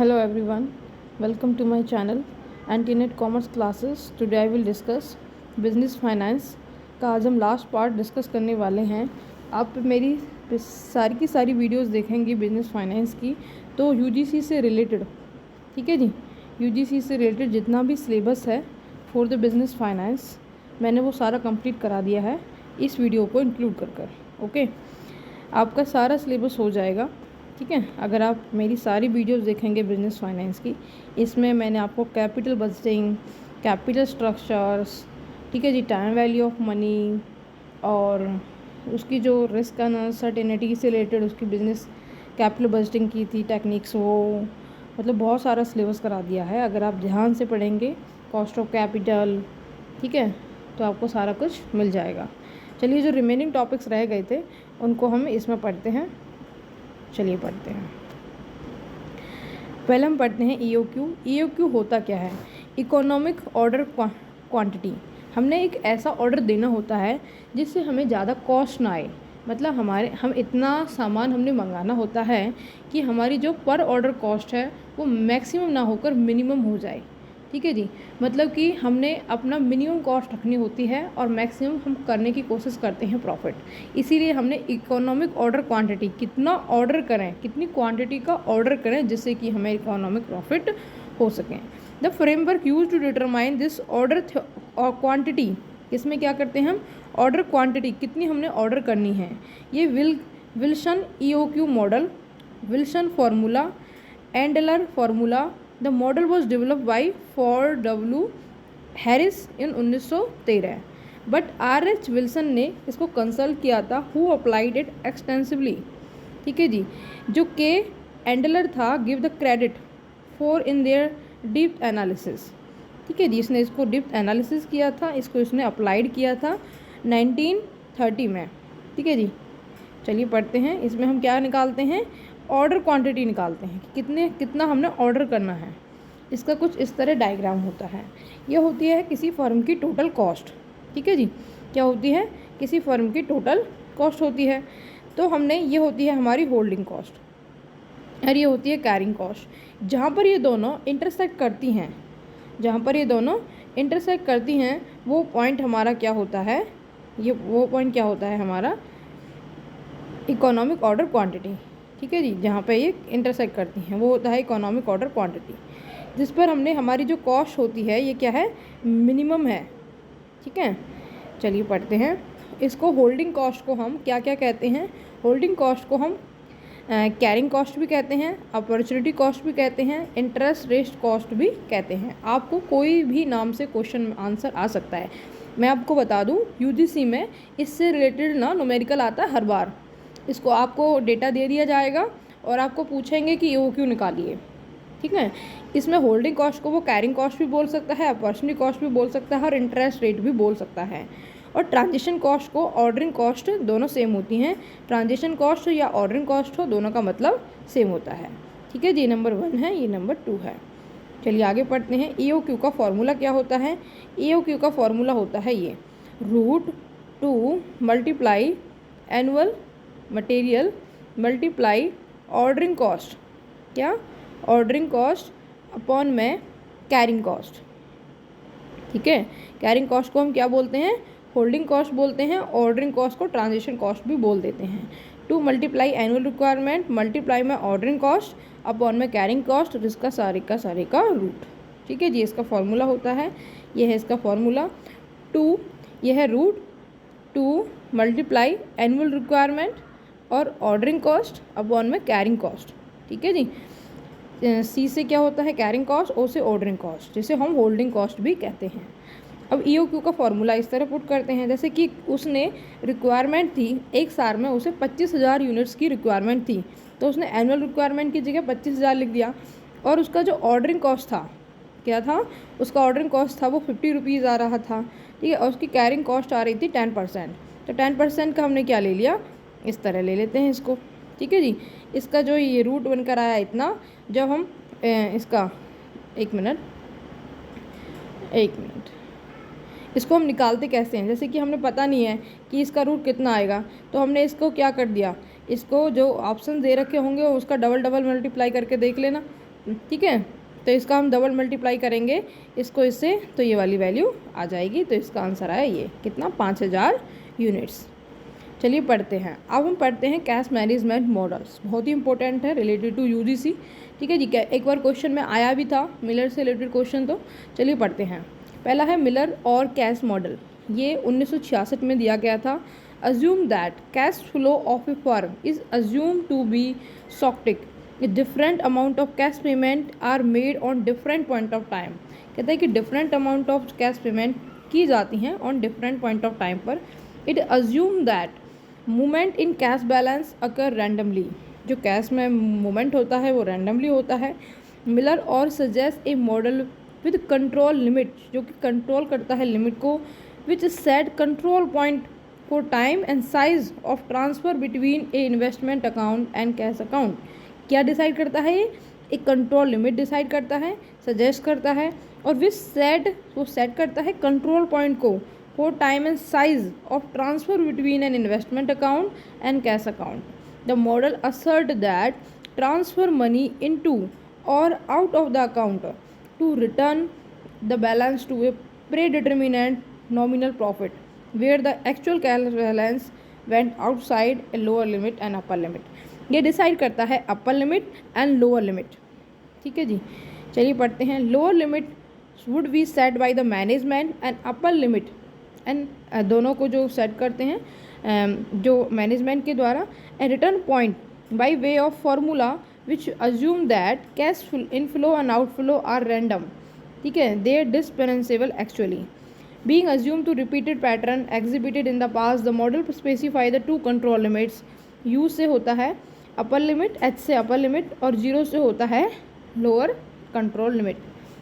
Hello everyone, welcome to my channel Antinet Commerce Classes. Today I will discuss business finance का आज हम last part discuss करने वाले हैं। आप मेरी सारी की सारी वीडियोस देखेंगे बिजनेस फाइनेंस की, तो यूजीसी से रिलेटेड, ठीक है जी, यूजीसी से रिलेटेड जितना भी सिलेबस है फॉर द बिजनेस फाइनेंस मैंने वो सारा कंप्लीट करा दिया है इस वीडियो को इंक्लूड कर ओके। आपका सारा सिलेबस हो जाएगा, ठीक है, अगर आप मेरी सारी वीडियोस देखेंगे बिजनेस फाइनेंस की। इसमें मैंने आपको कैपिटल बजटिंग, कैपिटल स्ट्रक्चर्स, ठीक है जी, टाइम वैल्यू ऑफ मनी और उसकी जो रिस्क अनसर्टेनिटी से रिलेटेड उसकी बिजनेस कैपिटल बजटिंग की थी टेक्निक्स, वो मतलब बहुत सारा सिलेबस करा दिया है। अगर आप ध्यान से पढ़ेंगे कॉस्ट ऑफ कैपिटल, ठीक है, तो आपको सारा कुछ मिल जाएगा। चलिए, जो रिमेनिंग टॉपिक्स रह गए थे उनको हम इसमें पढ़ते हैं। चलिए पढ़ते हैं। पहले हम पढ़ते हैं ईओक्यू। ईओक्यू होता क्या है? Economic order quantity. हमने एक ऐसा ऑर्डर देना होता है जिससे हमें ज़्यादा कॉस्ट ना आए, मतलब हम इतना सामान हमने मंगाना होता है कि हमारी जो पर ऑर्डर कॉस्ट है वो मैक्सिमम ना होकर मिनिमम हो जाए, ठीक है जी। मतलब कि हमने अपना मिनिमम कॉस्ट रखनी होती है और मैक्सिमम हम करने की कोशिश करते हैं प्रॉफिट। इसीलिए हमने इकोनॉमिक ऑर्डर क्वांटिटी, कितना ऑर्डर करें, कितनी क्वांटिटी का ऑर्डर करें जिससे कि हमें इकोनॉमिक प्रॉफिट हो सकें। The framework use to determine this order quantity, इसमें क्या करते हैं हम, ऑर्डर क्वांटिटी कितनी हमने ऑर्डर करनी है। ये Wilson EOQ model, Wilson formula, Andler formula. The model was developed by for W Harris in 1913, but आर.एच. विल्सन ने इसको कंसल्ट किया था, हु अप्लाइड इट एक्सटेंसिवली, ठीक है जी। जो के एंडलर था, give the credit for in their deep analysis, ठीक है जी, इसने इसको डीप एनालिसिस किया था, इसको इसने अप्लाइड किया था 1930 में, ठीक है जी। चलिए पढ़ते हैं। इसमें हम क्या निकालते हैं, ऑर्डर क्वांटिटी निकालते हैं कि कितना हमने ऑर्डर करना है। इसका कुछ इस तरह डायग्राम होता है। ये होती है किसी फर्म की टोटल कॉस्ट, ठीक है जी। क्या होती है? किसी फर्म की टोटल कॉस्ट होती है। तो हमने, ये होती है हमारी होल्डिंग कॉस्ट और ये होती है कैरिंग कॉस्ट। जहाँ पर ये दोनों इंटरसेक्ट करती हैं, जहाँ पर ये दोनों इंटरसेक्ट करती हैं, वो पॉइंट हमारा क्या होता है, वो पॉइंट क्या होता है हमारा, इकोनॉमिक ऑर्डर क्वांटिटी, ठीक है जी। जहाँ पे ये इंटरसेक्ट करती हैं वो होता है इकोनॉमिक ऑर्डर क्वांटिटी, जिस पर हमने हमारी जो कॉस्ट होती है ये क्या है, मिनिमम है, ठीक है। चलिए पढ़ते हैं इसको। होल्डिंग कॉस्ट को हम क्या क्या कहते हैं? होल्डिंग कॉस्ट को हम कैरिंग कॉस्ट भी कहते हैं, अपॉर्चुनिटी कॉस्ट भी कहते हैं, इंटरेस्ट रेट कॉस्ट भी कहते हैं। आपको कोई भी नाम से क्वेश्चन आंसर आ सकता है। मैं आपको बता दूं, यूजीसी में इससे रिलेटेड ना न्यूमेरिकल आता है हर बार। इसको आपको डेटा दे दिया जाएगा और आपको पूछेंगे कि वो क्यों निकालिए, ठीक है। इसमें होल्डिंग कॉस्ट को वो कैरिंग कॉस्ट भी बोल सकता है, अपॉर्चुनिटी कॉस्ट भी बोल सकता है और इंटरेस्ट रेट भी बोल सकता है। और ट्रांजिशन कॉस्ट को ऑर्डरिंग कॉस्ट, दोनों सेम होती हैं। ट्रांजिशन कॉस्ट या ऑर्डरिंग कॉस्ट हो, दोनों का मतलब सेम होता है, ठीक है जी। नंबर 1 है, ये नंबर 2 है। चलिए आगे पढ़ते हैं। ईओक्यू का फॉर्मूला क्या होता है? ईओक्यू का फॉर्मूला होता है ये, √2 multiply annual material multiply ordering cost, क्या, ऑर्डरिंग कॉस्ट अपॉन में कैरिंग कॉस्ट, ठीक है। कैरिंग कॉस्ट को हम क्या बोलते हैं, होल्डिंग कॉस्ट बोलते हैं। ऑर्डरिंग कॉस्ट को ट्रांजिशन कॉस्ट भी बोल देते हैं। 2 मल्टीप्लाई एनुअल रिक्वायरमेंट मल्टीप्लाई में ऑर्डरिंग कॉस्ट अपॉन में कैरिंग कॉस्ट, जिसका सारे का रूट, ठीक है जी। इसका फॉर्मूला होता है, ये है इसका फॉर्मूला 2, ये है √2 मल्टीप्लाई एनुअल रिक्वायरमेंट और ऑर्डरिंग कॉस्ट अपॉन में कैरिंग कॉस्ट, ठीक है जी। सी से क्या होता है, कैरिंग कॉस्ट, ओ से ऑर्डरिंग कॉस्ट, जिसे हम होल्डिंग कॉस्ट भी कहते हैं। अब ईओक्यू का फॉर्मूला इस तरह पुट करते हैं, जैसे कि उसने रिक्वायरमेंट थी एक साल में, उसे 25,000 यूनिट्स की रिक्वायरमेंट थी, तो उसने एनुअल रिक्वायरमेंट की जगह 25,000 लिख दिया। और उसका जो ऑर्डरिंग कॉस्ट था, क्या था, उसका ऑर्डरिंग कॉस्ट था वो 50 रुपीज़ आ रहा था, ठीक है। और उसकी कैरिंग कॉस्ट आ रही थी 10%, तो 10% का हमने क्या ले लिया, इस तरह ले लेते हैं इसको, ठीक है जी। इसका जो ये रूट बनकर आया इतना, जब हम इसका एक मिनट इसको हम निकालते कैसे हैं, जैसे कि हमने पता नहीं है कि इसका रूट कितना आएगा, तो हमने इसको क्या कर दिया, इसको जो ऑप्शन दे रखे होंगे उसका डबल मल्टीप्लाई करके देख लेना, ठीक है, तो इसका हम डबल मल्टीप्लाई करेंगे इसको इससे, तो ये वाली वैल्यू आ जाएगी। तो इसका आंसर आया ये कितना, 5000 यूनिट्स। चलिए पढ़ते हैं, अब हम पढ़ते हैं कैश मैनेजमेंट मॉडल्स, बहुत ही इंपॉर्टेंट है रिलेटेड टू यूजीसी। ठीक है जी, क्या एक बार क्वेश्चन में आया भी था मिलर से रिलेटेड क्वेश्चन। तो चलिए पढ़ते हैं। पहला है मिलर और कैश मॉडल, ये 1966 में दिया गया था। Assume that cash flow of a firm is assume to be stochastic, different amount of cash payment are made on different point of time. कहता है कि different amount of cash payment की जाती हैं on different point of time पर। It assume that movement in cash balance occur randomly, जो cash में movement होता है वो रैंडमली होता है। Miller Orr suggest a model with control limit, जो कि कंट्रोल करता है लिमिट को, which set control point for time and size of transfer between a investment account and cash account. क्या डिसाइड करता है ये, एक कंट्रोल लिमिट डिसाइड करता है, सजेस्ट करता है, और विच सेट, वो सेट करता है कंट्रोल पॉइंट को for time and size of transfer between an investment account and cash account. The model assert that transfer money into or out of the account to return the balance to a predetermined nominal profit, where the actual cash balance went outside a lower limit and upper limit. ये decide करता है upper limit and lower limit. ठीक है जी, चलिए पढ़ते हैं। Lower limit would be set by the management and upper limit and दोनों को जो सेट करते हैं जो मैनेजमेंट के द्वारा। A return point by way of formula which assume that cash inflow and outflow are random. ठीक है, they are dispensable actually being assume to repeated pattern exhibited in the past. The model specify the two control limits. You से होता है upper limit, H से अपर limit, और zero से होता है लोअर कंट्रोल लिमिट।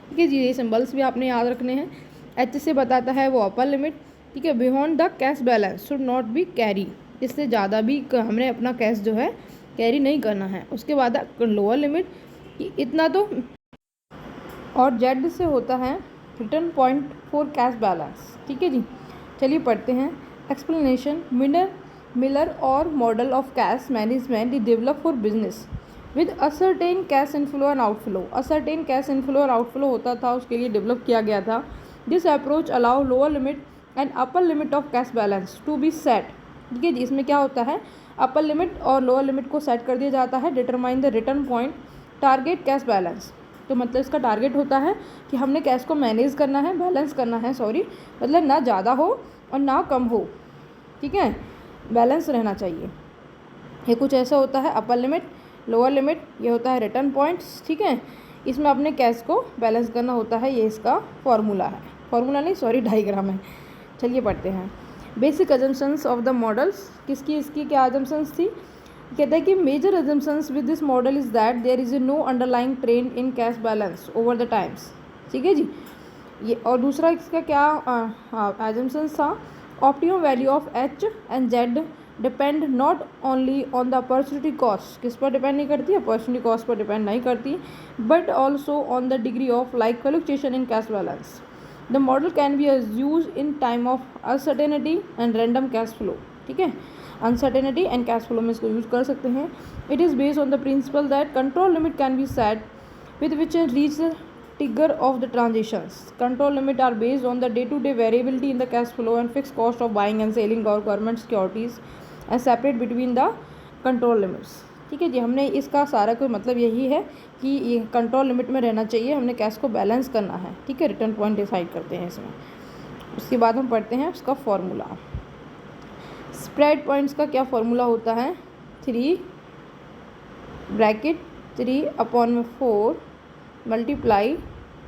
ठीक है जी, ये सिंबल्स भी आपने याद रखने हैं। एच से बताता है वो अपर लिमिट। ठीक है, beyond the cash balance should not be carry, इससे ज़्यादा भी हमने अपना कैश जो है कैरी नहीं करना है। उसके बाद लोअर लिमिट इतना तो, और जेड से होता है return point for cash balance. ठीक है जी, चलिए पढ़ते हैं। एक्सप्लेनेशन, मिलर और model of cash management is develop for business with ascertain cash inflow and outflow. Ascertain cash inflow और आउटफ्लो होता था, उसके लिए डेवलप किया गया था। This approach allow lower limit and upper limit of cash balance to be set. ठीक है जी, इसमें क्या होता है, अपर लिमिट और लोअर लिमिट को सेट कर दिया जाता है। Determine the return point target cash balance, तो मतलब इसका टारगेट होता है कि हमने कैश को मैनेज करना है, बैलेंस करना है, सॉरी, मतलब ना ज़्यादा हो और ना कम हो। ठीक है, बैलेंस रहना चाहिए। ये कुछ ऐसा होता है अपर लिमिट, लोअर लिमिट, ये होता है रिटर्न पॉइंट्स। ठीक है, इसमें अपने कैश को बैलेंस करना होता है, ये इसका फॉर्मूला है, फॉर्मूला नहीं सॉरी डायग्राम है। चलिए पढ़ते हैं। Basic assumptions of the models, किसकी इसकी क्या अजम्पशंस थी। कहता है कि major assumptions with this model is that there is no underlying trend in cash balance over the times. ठीक है जी, ये और दूसरा इसका क्या अजम्पशंस था, optimum value of H and Z depend not only on the opportunity cost, किस पर डिपेंड नहीं करती, अपॉर्चुनिटी कॉस्ट पर डिपेंड नहीं करती, but also on the degree of like fluctuation in cash balance. The model can be use in time of uncertainty and random cash flow. ठीक है, uncertainty and cash flow में इसको use कर सकते हैं। It is based on the principal that control limit can be set with which reach trigger of the transitions. Control limit are based on the day-to-day variability in the cash flow and fixed cost of buying and selling our government securities and separate between the control limits. ठीक है जी, हमने इसका सारा कोई मतलब यही है कि ये कंट्रोल लिमिट में रहना चाहिए, हमने कैश को बैलेंस करना है। ठीक है, रिटर्न पॉइंट डिसाइड करते हैं इसमें। उसके बाद हम पढ़ते हैं उसका फॉर्मूला। स्प्रेड पॉइंट्स का क्या फॉर्मूला होता है, 3 bracket 3/4 multiply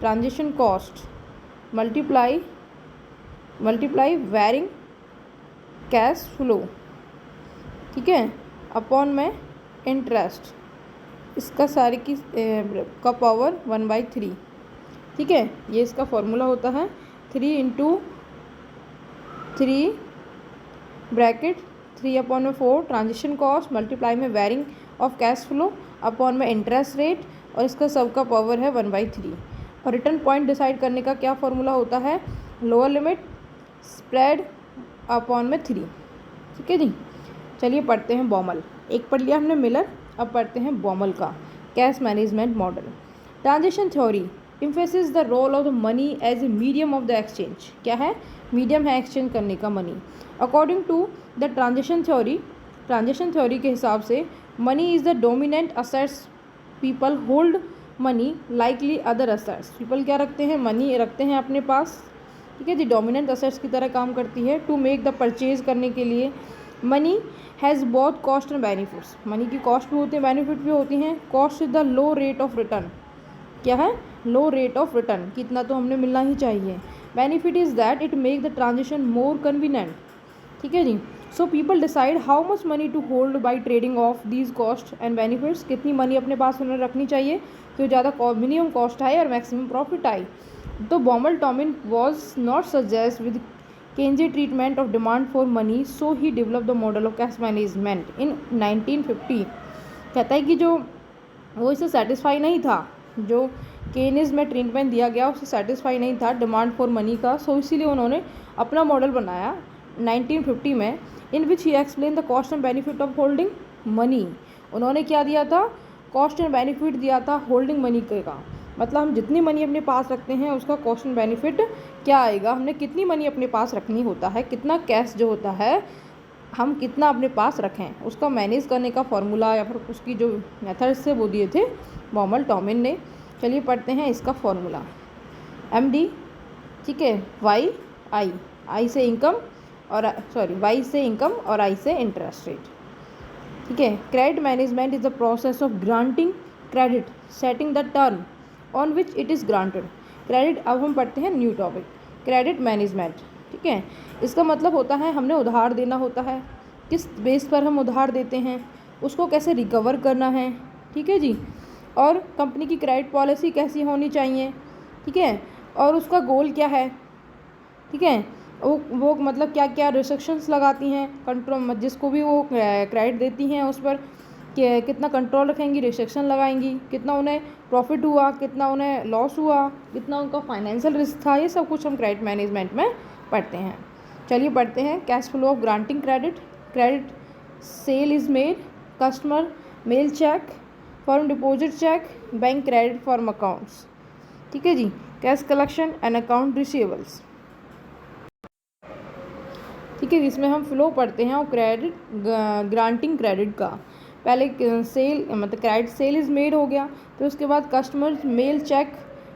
transaction cost multiply varying cash flow. ठीक है, अपॉन में इंटरेस्ट, इसका सारे की का पावर 1/3। ठीक है, ये इसका फॉर्मूला होता है 3 × 3 ब्रैकेट 3/4 ट्रांजेक्शन कॉस्ट मल्टीप्लाई में varying of cash flow upon में इंटरेस्ट रेट, और इसका सब का पावर है 1/3। और रिटर्न पॉइंट डिसाइड करने का क्या फॉर्मूला होता है, लोअर लिमिट स्प्रेड अपॉन में 3। ठीक है जी, चलिए पढ़ते हैं बॉमल। एक पढ़ लिया हमने मिलर, अब पढ़ते हैं बॉमल का cash management model. Transaction theory emphasizes the role of the money as a medium of the exchange. क्या है? मीडियम है एक्सचेंज करने का money. According to the transaction theory के हिसाब से money is the dominant assets. People hold money likely other assets. People क्या रखते हैं? मनी रखते हैं अपने पास, ठीक है जी, डोमिनेंट असेट्स की तरह काम करती है। टू मेक द परचेज करने के लिए money has both cost and benefits. Money की कॉस्ट भी होती है, बेनिफिट भी होती हैं। Cost is the low rate of return. क्या है? लो रेट ऑफ रिटर्न, कितना तो हमने मिलना ही चाहिए। Benefit is that it make the transaction more convenient. ठीक है जी। So people decide how much money to hold by trading off these cost and benefits. कितनी मनी अपने पास उन्हें रखनी चाहिए कि ज़्यादा मिनिमम कॉस्ट आए और मैक्सिमम प्रॉफिट आए। तो Baumol Tobin was not suggest with Keynes treatment of demand for money, so he develop the model of cash management in 1950। कहता है कि जो वो इससे सेटिस्फाई नहीं था, जो केनिज में ट्रीटमेंट दिया गया उससे सेटिस्फाई नहीं था डिमांड फॉर मनी का, सो इसीलिए उन्होंने अपना मॉडल बनाया 1950 में, in which he explain the cost and benefit of holding money. उन्होंने क्या दिया था? कॉस्ट एंड बेनिफिट दिया था होल्डिंग मनी का। मतलब हम जितनी मनी अपने पास रखते हैं उसका कॉस्ट एंड बेनिफिट क्या आएगा, हमने कितनी मनी अपने पास रखनी होता है, कितना कैश जो होता है हम कितना अपने पास रखें, उसका मैनेज करने का फॉर्मूला या फिर उसकी जो मेथड्स थे वो दिए थे बॉमल टॉमिन ने। चलिए पढ़ते हैं इसका फॉर्मूला। MD, ठीक है, आई से इनकम और वाई से इनकम और आई से इंटरेस्ट रेट। ठीक है। Credit management is the process of granting credit, setting the term on which it is granted. Credit, अब हम पढ़ते हैं न्यू टॉपिक, क्रेडिट मैनेजमेंट। ठीक है। इसका मतलब होता है हमने उधार देना होता है, किस बेस पर हम उधार देते हैं, उसको कैसे रिकवर करना है। ठीक है जी। और कंपनी की क्रेडिट पॉलिसी कैसी होनी चाहिए। ठीक है। और उसका गोल क्या है। ठीक है। वो मतलब क्या क्या रिस्ट्रिक्शंस लगाती हैं, कंट्रोल जिसको भी वो क्रेडिट देती हैं उस पर कितना कंट्रोल रखेंगी, रिस्ट्रिक्शन लगाएंगी, कितना उन्हें प्रॉफिट हुआ, कितना उन्हें लॉस हुआ, कितना उनका फाइनेंशियल रिस्क था, ये सब कुछ हम क्रेडिट मैनेजमेंट में पढ़ते हैं। चलिए पढ़ते हैं cash flow of granting credit. Credit sale is made, customer mail cheque, form deposit cheque, bank credit form accounts. ठीक है जी। Cash collection and account receivables. ठीक है। इसमें हम फ्लो पढ़ते हैं और क्रेडिट ग्रांटिंग क्रेडिट का। पहले सेल मतलब क्रेडिट सेल इज़ मेड हो गया, फिर उसके बाद कस्टमर मेल चेक,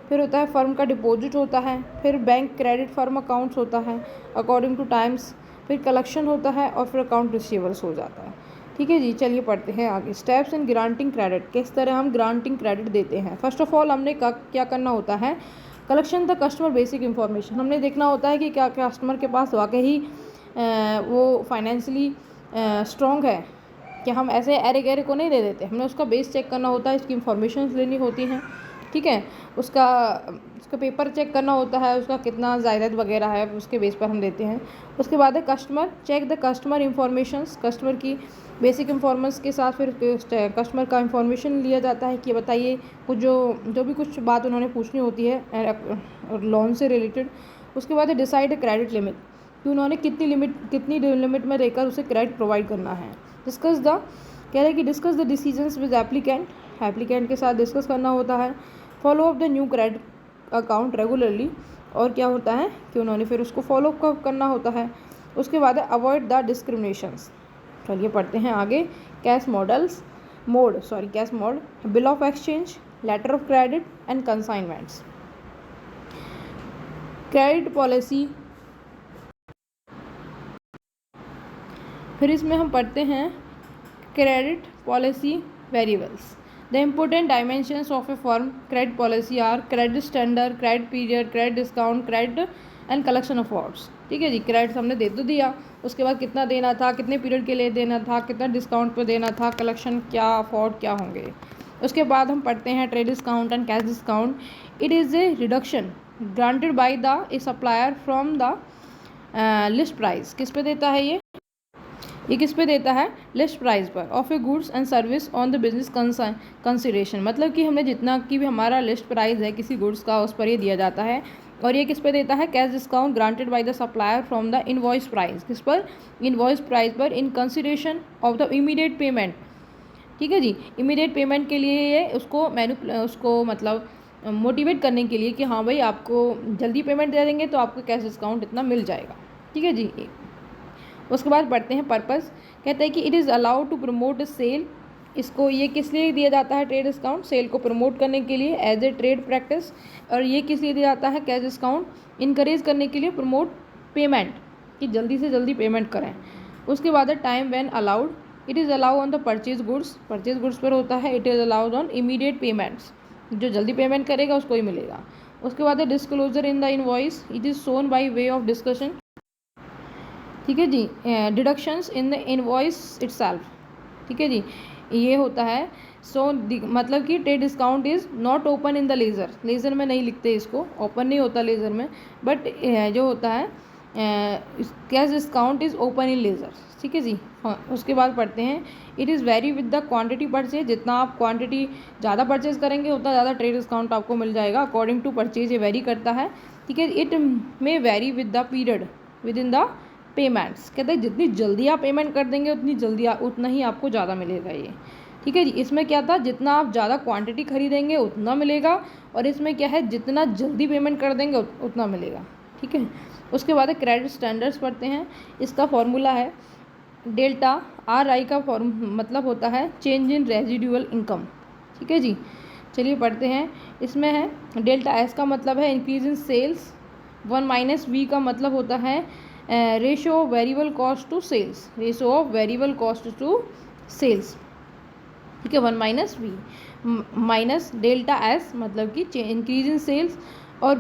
फिर होता है फर्म का डिपॉजिट होता है, फिर बैंक क्रेडिट फर्म अकाउंट्स होता है अकॉर्डिंग टू टाइम्स, फिर कलेक्शन होता है और फिर अकाउंट रिसीवेबल्स हो जाता है। ठीक है जी। चलिए पढ़ते हैं आगे। स्टेप्स इन ग्रांटिंग क्रेडिट, किस तरह हम ग्रांटिंग क्रेडिट देते हैं। फर्स्ट ऑफ ऑल हमने क्या करना होता है, collection the customer basic information. हमने देखना होता है कि क्या कस्टमर के पास वाकई वो फाइनेंशियली स्ट्रॉन्ग है, कि हम ऐसे अरे गहरे को नहीं दे देते। हमने उसका बेस चेक करना होता है, इसकी इन्फॉर्मेशन लेनी होती हैं। ठीक है। उसका पेपर चेक करना होता है, उसका कितना जायदाद वगैरह है, उसके बेस पर हम देते हैं। उसके बाद है customer check the customer informations, customer की बेसिक इन्फॉर्मेंस के साथ फिर कस्टमर का इंफॉर्मेशन लिया जाता है कि बताइए कुछ जो भी कुछ बात उन्होंने पूछनी होती है लोन से रिलेटेड। उसके बाद है डिसाइड क्रेडिट लिमिट, कि उन्होंने कितनी लिमिट में रहकर उसे क्रेडिट प्रोवाइड करना है। डिस्कस द, कह रहे हैं कि discuss the decisions with applicant के साथ डिस्कस करना होता है। Follow up the new credit account regularly, और क्या होता है कि उन्होंने फिर उसको फॉलो अप करना होता है। उसके बाद है अवॉइड द डिस्क्रिमिनेशंस। चलिए पढ़ते हैं आगे। Cash mode, bill of exchange, letter of credit and consignments. Credit policy, फिर इसमें हम पढ़ते हैं credit policy variables. The important dimensions of a firm credit policy are credit standard, credit period, credit discount, credit and collection affords. ठीक है जी। Credit हमने दे तो दिया, उसके बाद कितना देना था, कितने पीरियड के लिए देना था, कितना डिस्काउंट पे देना था, कलेक्शन क्या, अफॉर्ड क्या होंगे। उसके बाद हम पढ़ते हैं trade discount and cash discount. It is A reduction granted by the A supplier from the list price. किस पे देता है ये किस पे देता है, लिस्ट प्राइस पर, of A goods and service on the business consideration. मतलब कि हमें जितना कि भी हमारा लिस्ट प्राइस है किसी गुड्स का उस पर ये दिया जाता है। और ये किस पे देता है, cash discount granted by the supplier from the invoice price. किस पर, इनवॉइस प्राइस पर, in consideration of the immediate payment ठीक है जी। इमीडिएट पेमेंट के लिए ये उसको मतलब मोटिवेट करने के लिए कि हाँ भाई आपको जल्दी पेमेंट दे देंगे तो आपको कैश डिस्काउंट इतना मिल जाएगा। ठीक है जी। उसके बाद पढ़ते हैं पर्पस। कहते हैं कि it is allowed to promote sale. इसको ये किस लिए दिया जाता है ट्रेड डिस्काउंट? सेल को प्रमोट करने के लिए एज ए ट्रेड प्रैक्टिस। और ये किस लिए दिया जाता है कैश डिस्काउंट? इनकरेज करने के लिए, प्रमोट पेमेंट कि जल्दी से जल्दी पेमेंट करें। उसके बाद है time when allowed. It is allow on the purchase goods. Purchase goods पर होता है। It is allowed on immediate payments. जो जल्दी पेमेंट करेगा उसको ही मिलेगा। उसके बाद है disclosure in the invoice. It is shown by way of discussion. ठीक है जी। Deductions in the invoice itself. ठीक है जी। ये होता है मतलब कि trade discount is not open in the ledger. Ledger में नहीं लिखते इसको, ओपन नहीं होता लेज़र में, बट जो होता है cash discount is open in laser. ठीक है जी। हाँ, उसके बाद पढ़ते हैं it is very with the quantity purchase. जितना आप क्वांटिटी ज़्यादा परचेज करेंगे उतना ज़्यादा ट्रेड डिस्काउंट आपको मिल जाएगा। अकॉर्डिंग टू परचेज ये वेरी करता है। ठीक है। It may very with the period with in the payments. कहते हैं जितनी जल्दी आप पेमेंट कर देंगे उतना ही आपको ज़्यादा मिलेगा ये। ठीक है जी। इसमें क्या था, जितना आप ज़्यादा क्वांटिटी खरीदेंगे उतना मिलेगा, और इसमें क्या है जितना जल्दी पेमेंट कर देंगे उतना मिलेगा। ठीक है। उसके बाद क्रेडिट स्टैंडर्ड्स पढ़ते हैं। इसका फॉर्मूला है डेल्टा RI का मतलब होता है चेंज इन रेजिडुअल इनकम। ठीक है जी। चलिए पढ़ते हैं। इसमें है डेल्टा S का मतलब है इंक्रीज इन सेल्स। 1 - V का मतलब होता है ratio of variable cost to sales. Ratio of variable cost to sales. ठीक है। 1 - V माइनस डेल्टा S मतलब कि इंक्रीज इन सेल्स। और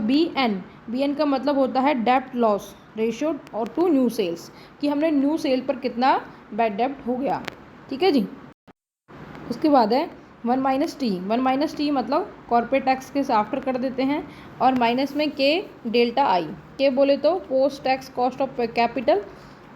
BN का मतलब होता है डेप्ट लॉस रेशो और टू न्यू सेल्स, कि हमने न्यू सेल पर कितना बैड डेप्ट हो गया। ठीक है जी। उसके बाद है 1 - T मतलब कॉर्पोरेट टैक्स के आफ्टर कर देते हैं, और माइनस में K डेल्टा I। K बोले तो post tax cost of capital,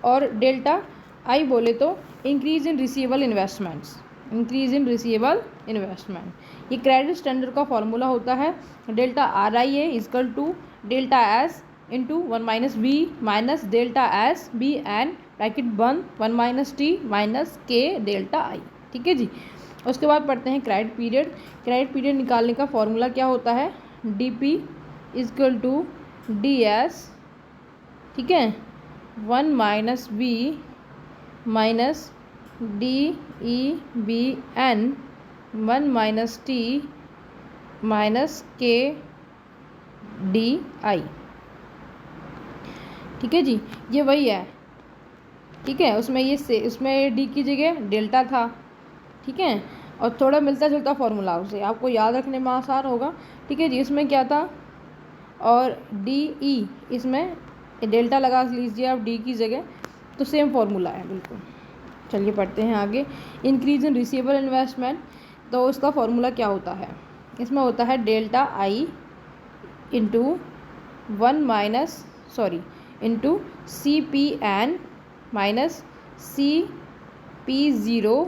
और डेल्टा I बोले तो increase in receivable investments. Increase in receivable investment. ये क्रेडिट स्टैंडर्ड का फॉर्मूला होता है delta RIA equal to delta S into 1 - V minus delta S BN bracket बंद 1 - T minus K delta I। ठीक है जी। उसके बाद पढ़ते हैं क्रेडिट पीरियड। क्रेडिट पीरियड निकालने का फॉर्मूला क्या होता है? DP equal to DS। ठीक है। 1 - V minus DEBN 1 - T minus KDI। ठीक है जी। ये वही है। ठीक है। उसमें D की जगह डेल्टा था। ठीक है। और थोड़ा मिलता जुलता फॉर्मूला उसे आपको याद रखने में आसान होगा। ठीक है जी। इसमें क्या था, और DE इसमें डेल्टा लगा लीजिए आप D की जगह, तो सेम फॉर्मूला है बिल्कुल। चलिए पढ़ते हैं आगे। Increase in receivable investment. तो उसका फॉर्मूला क्या होता है? इसमें होता है delta I into CPN minus CP0।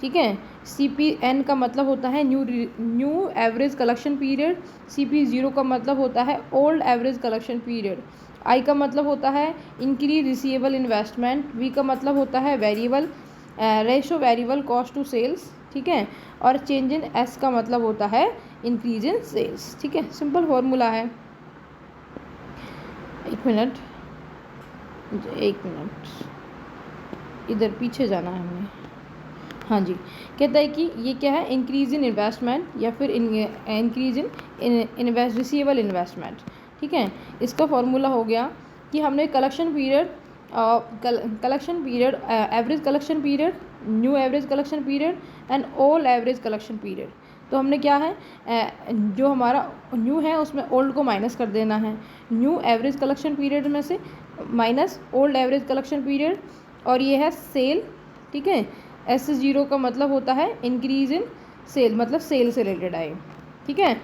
ठीक है। CPN का मतलब होता है new average collection period. CP0 का मतलब होता है old average collection period. I का मतलब होता है इंक्रीज रिसीवेबल इन्वेस्टमेंट। V का मतलब होता है variable ratio variable cost to sales. ठीक है। और चेंज इन S का मतलब होता है इंक्रीज इन सेल्स। ठीक है। सिंपल फॉर्मूला है। एक मिनट इधर पीछे जाना है हमें। हाँ जी। कहता है कि ये क्या है, इंक्रीज इन इन्वेस्टमेंट या फिर इंक्रीज इन रिसीवेबल इन्वेस्टमेंट। ठीक है। इसका फॉर्मूला हो गया कि हमने collection period average collection period, new average collection period and old average collection period. तो हमने क्या है जो हमारा न्यू है उसमें ओल्ड को माइनस कर देना है। न्यू एवरेज कलेक्शन पीरियड में से minus old average collection period, और ये है सेल। ठीक है। S0 का मतलब होता है इंक्रीज इन सेल, मतलब सेल से रिलेटेड आए। ठीक है।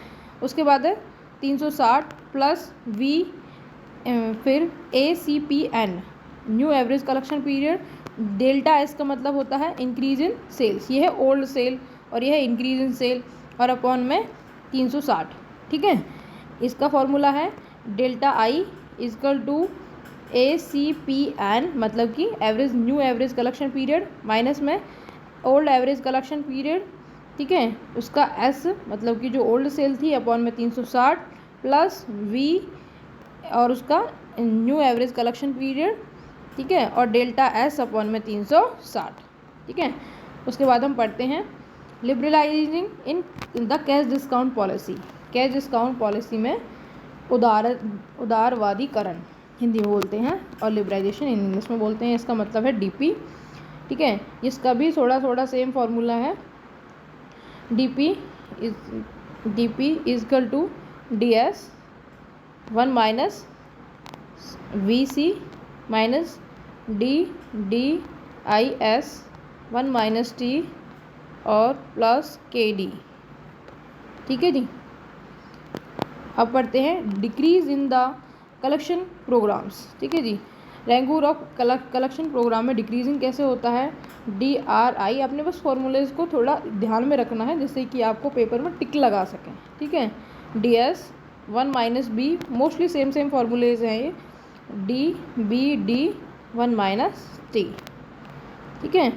उसके बाद है 360 प्लस V फिर ACPN new average collection period. Delta S का मतलब होता है इंक्रीज इन सेल्स। ये है ओल्ड सेल और ये है इंक्रीज इन सेल, और अपॉन में 360। ठीक है। इसका फॉर्मूला है delta I equal to ACPN मतलब कि new average collection period minus में ओल्ड एवरेज कलेक्शन पीरियड, ठीक है, उसका एस मतलब कि जो ओल्ड सेल थी अपॉन में 360 प्लस वी और उसका न्यू एवरेज कलेक्शन पीरियड, ठीक है, और डेल्टा एस अपॉन में 360, ठीक है। उसके बाद हम पढ़ते हैं liberalising in the cash discount policy. Cash discount policy में उदारवादीकरण हिंदी में बोलते हैं और लिबरलाइजेशन इंग्लिश में बोलते हैं। इसका मतलब है डीपी, ठीक है। इसका भी थोड़ा थोड़ा सेम फॉर्मूला है। DP is equal to DS 1 minus VC minus DIS 1 minus T और प्लस KD, ठीक है जी। अब पढ़ते हैं decrease in the collection programs, ठीक है जी। रैंकूर ऑफ कलेक्शन प्रोग्राम में डिक्रीजिंग कैसे होता है, DRI। अपने बस फॉर्मूलेज को थोड़ा ध्यान में रखना है जिससे कि आपको पेपर में टिक लगा सकें, ठीक है। DS 1 minus B, mostly same formulas हैं ये, DBD 1 माइनस T, ठीक है।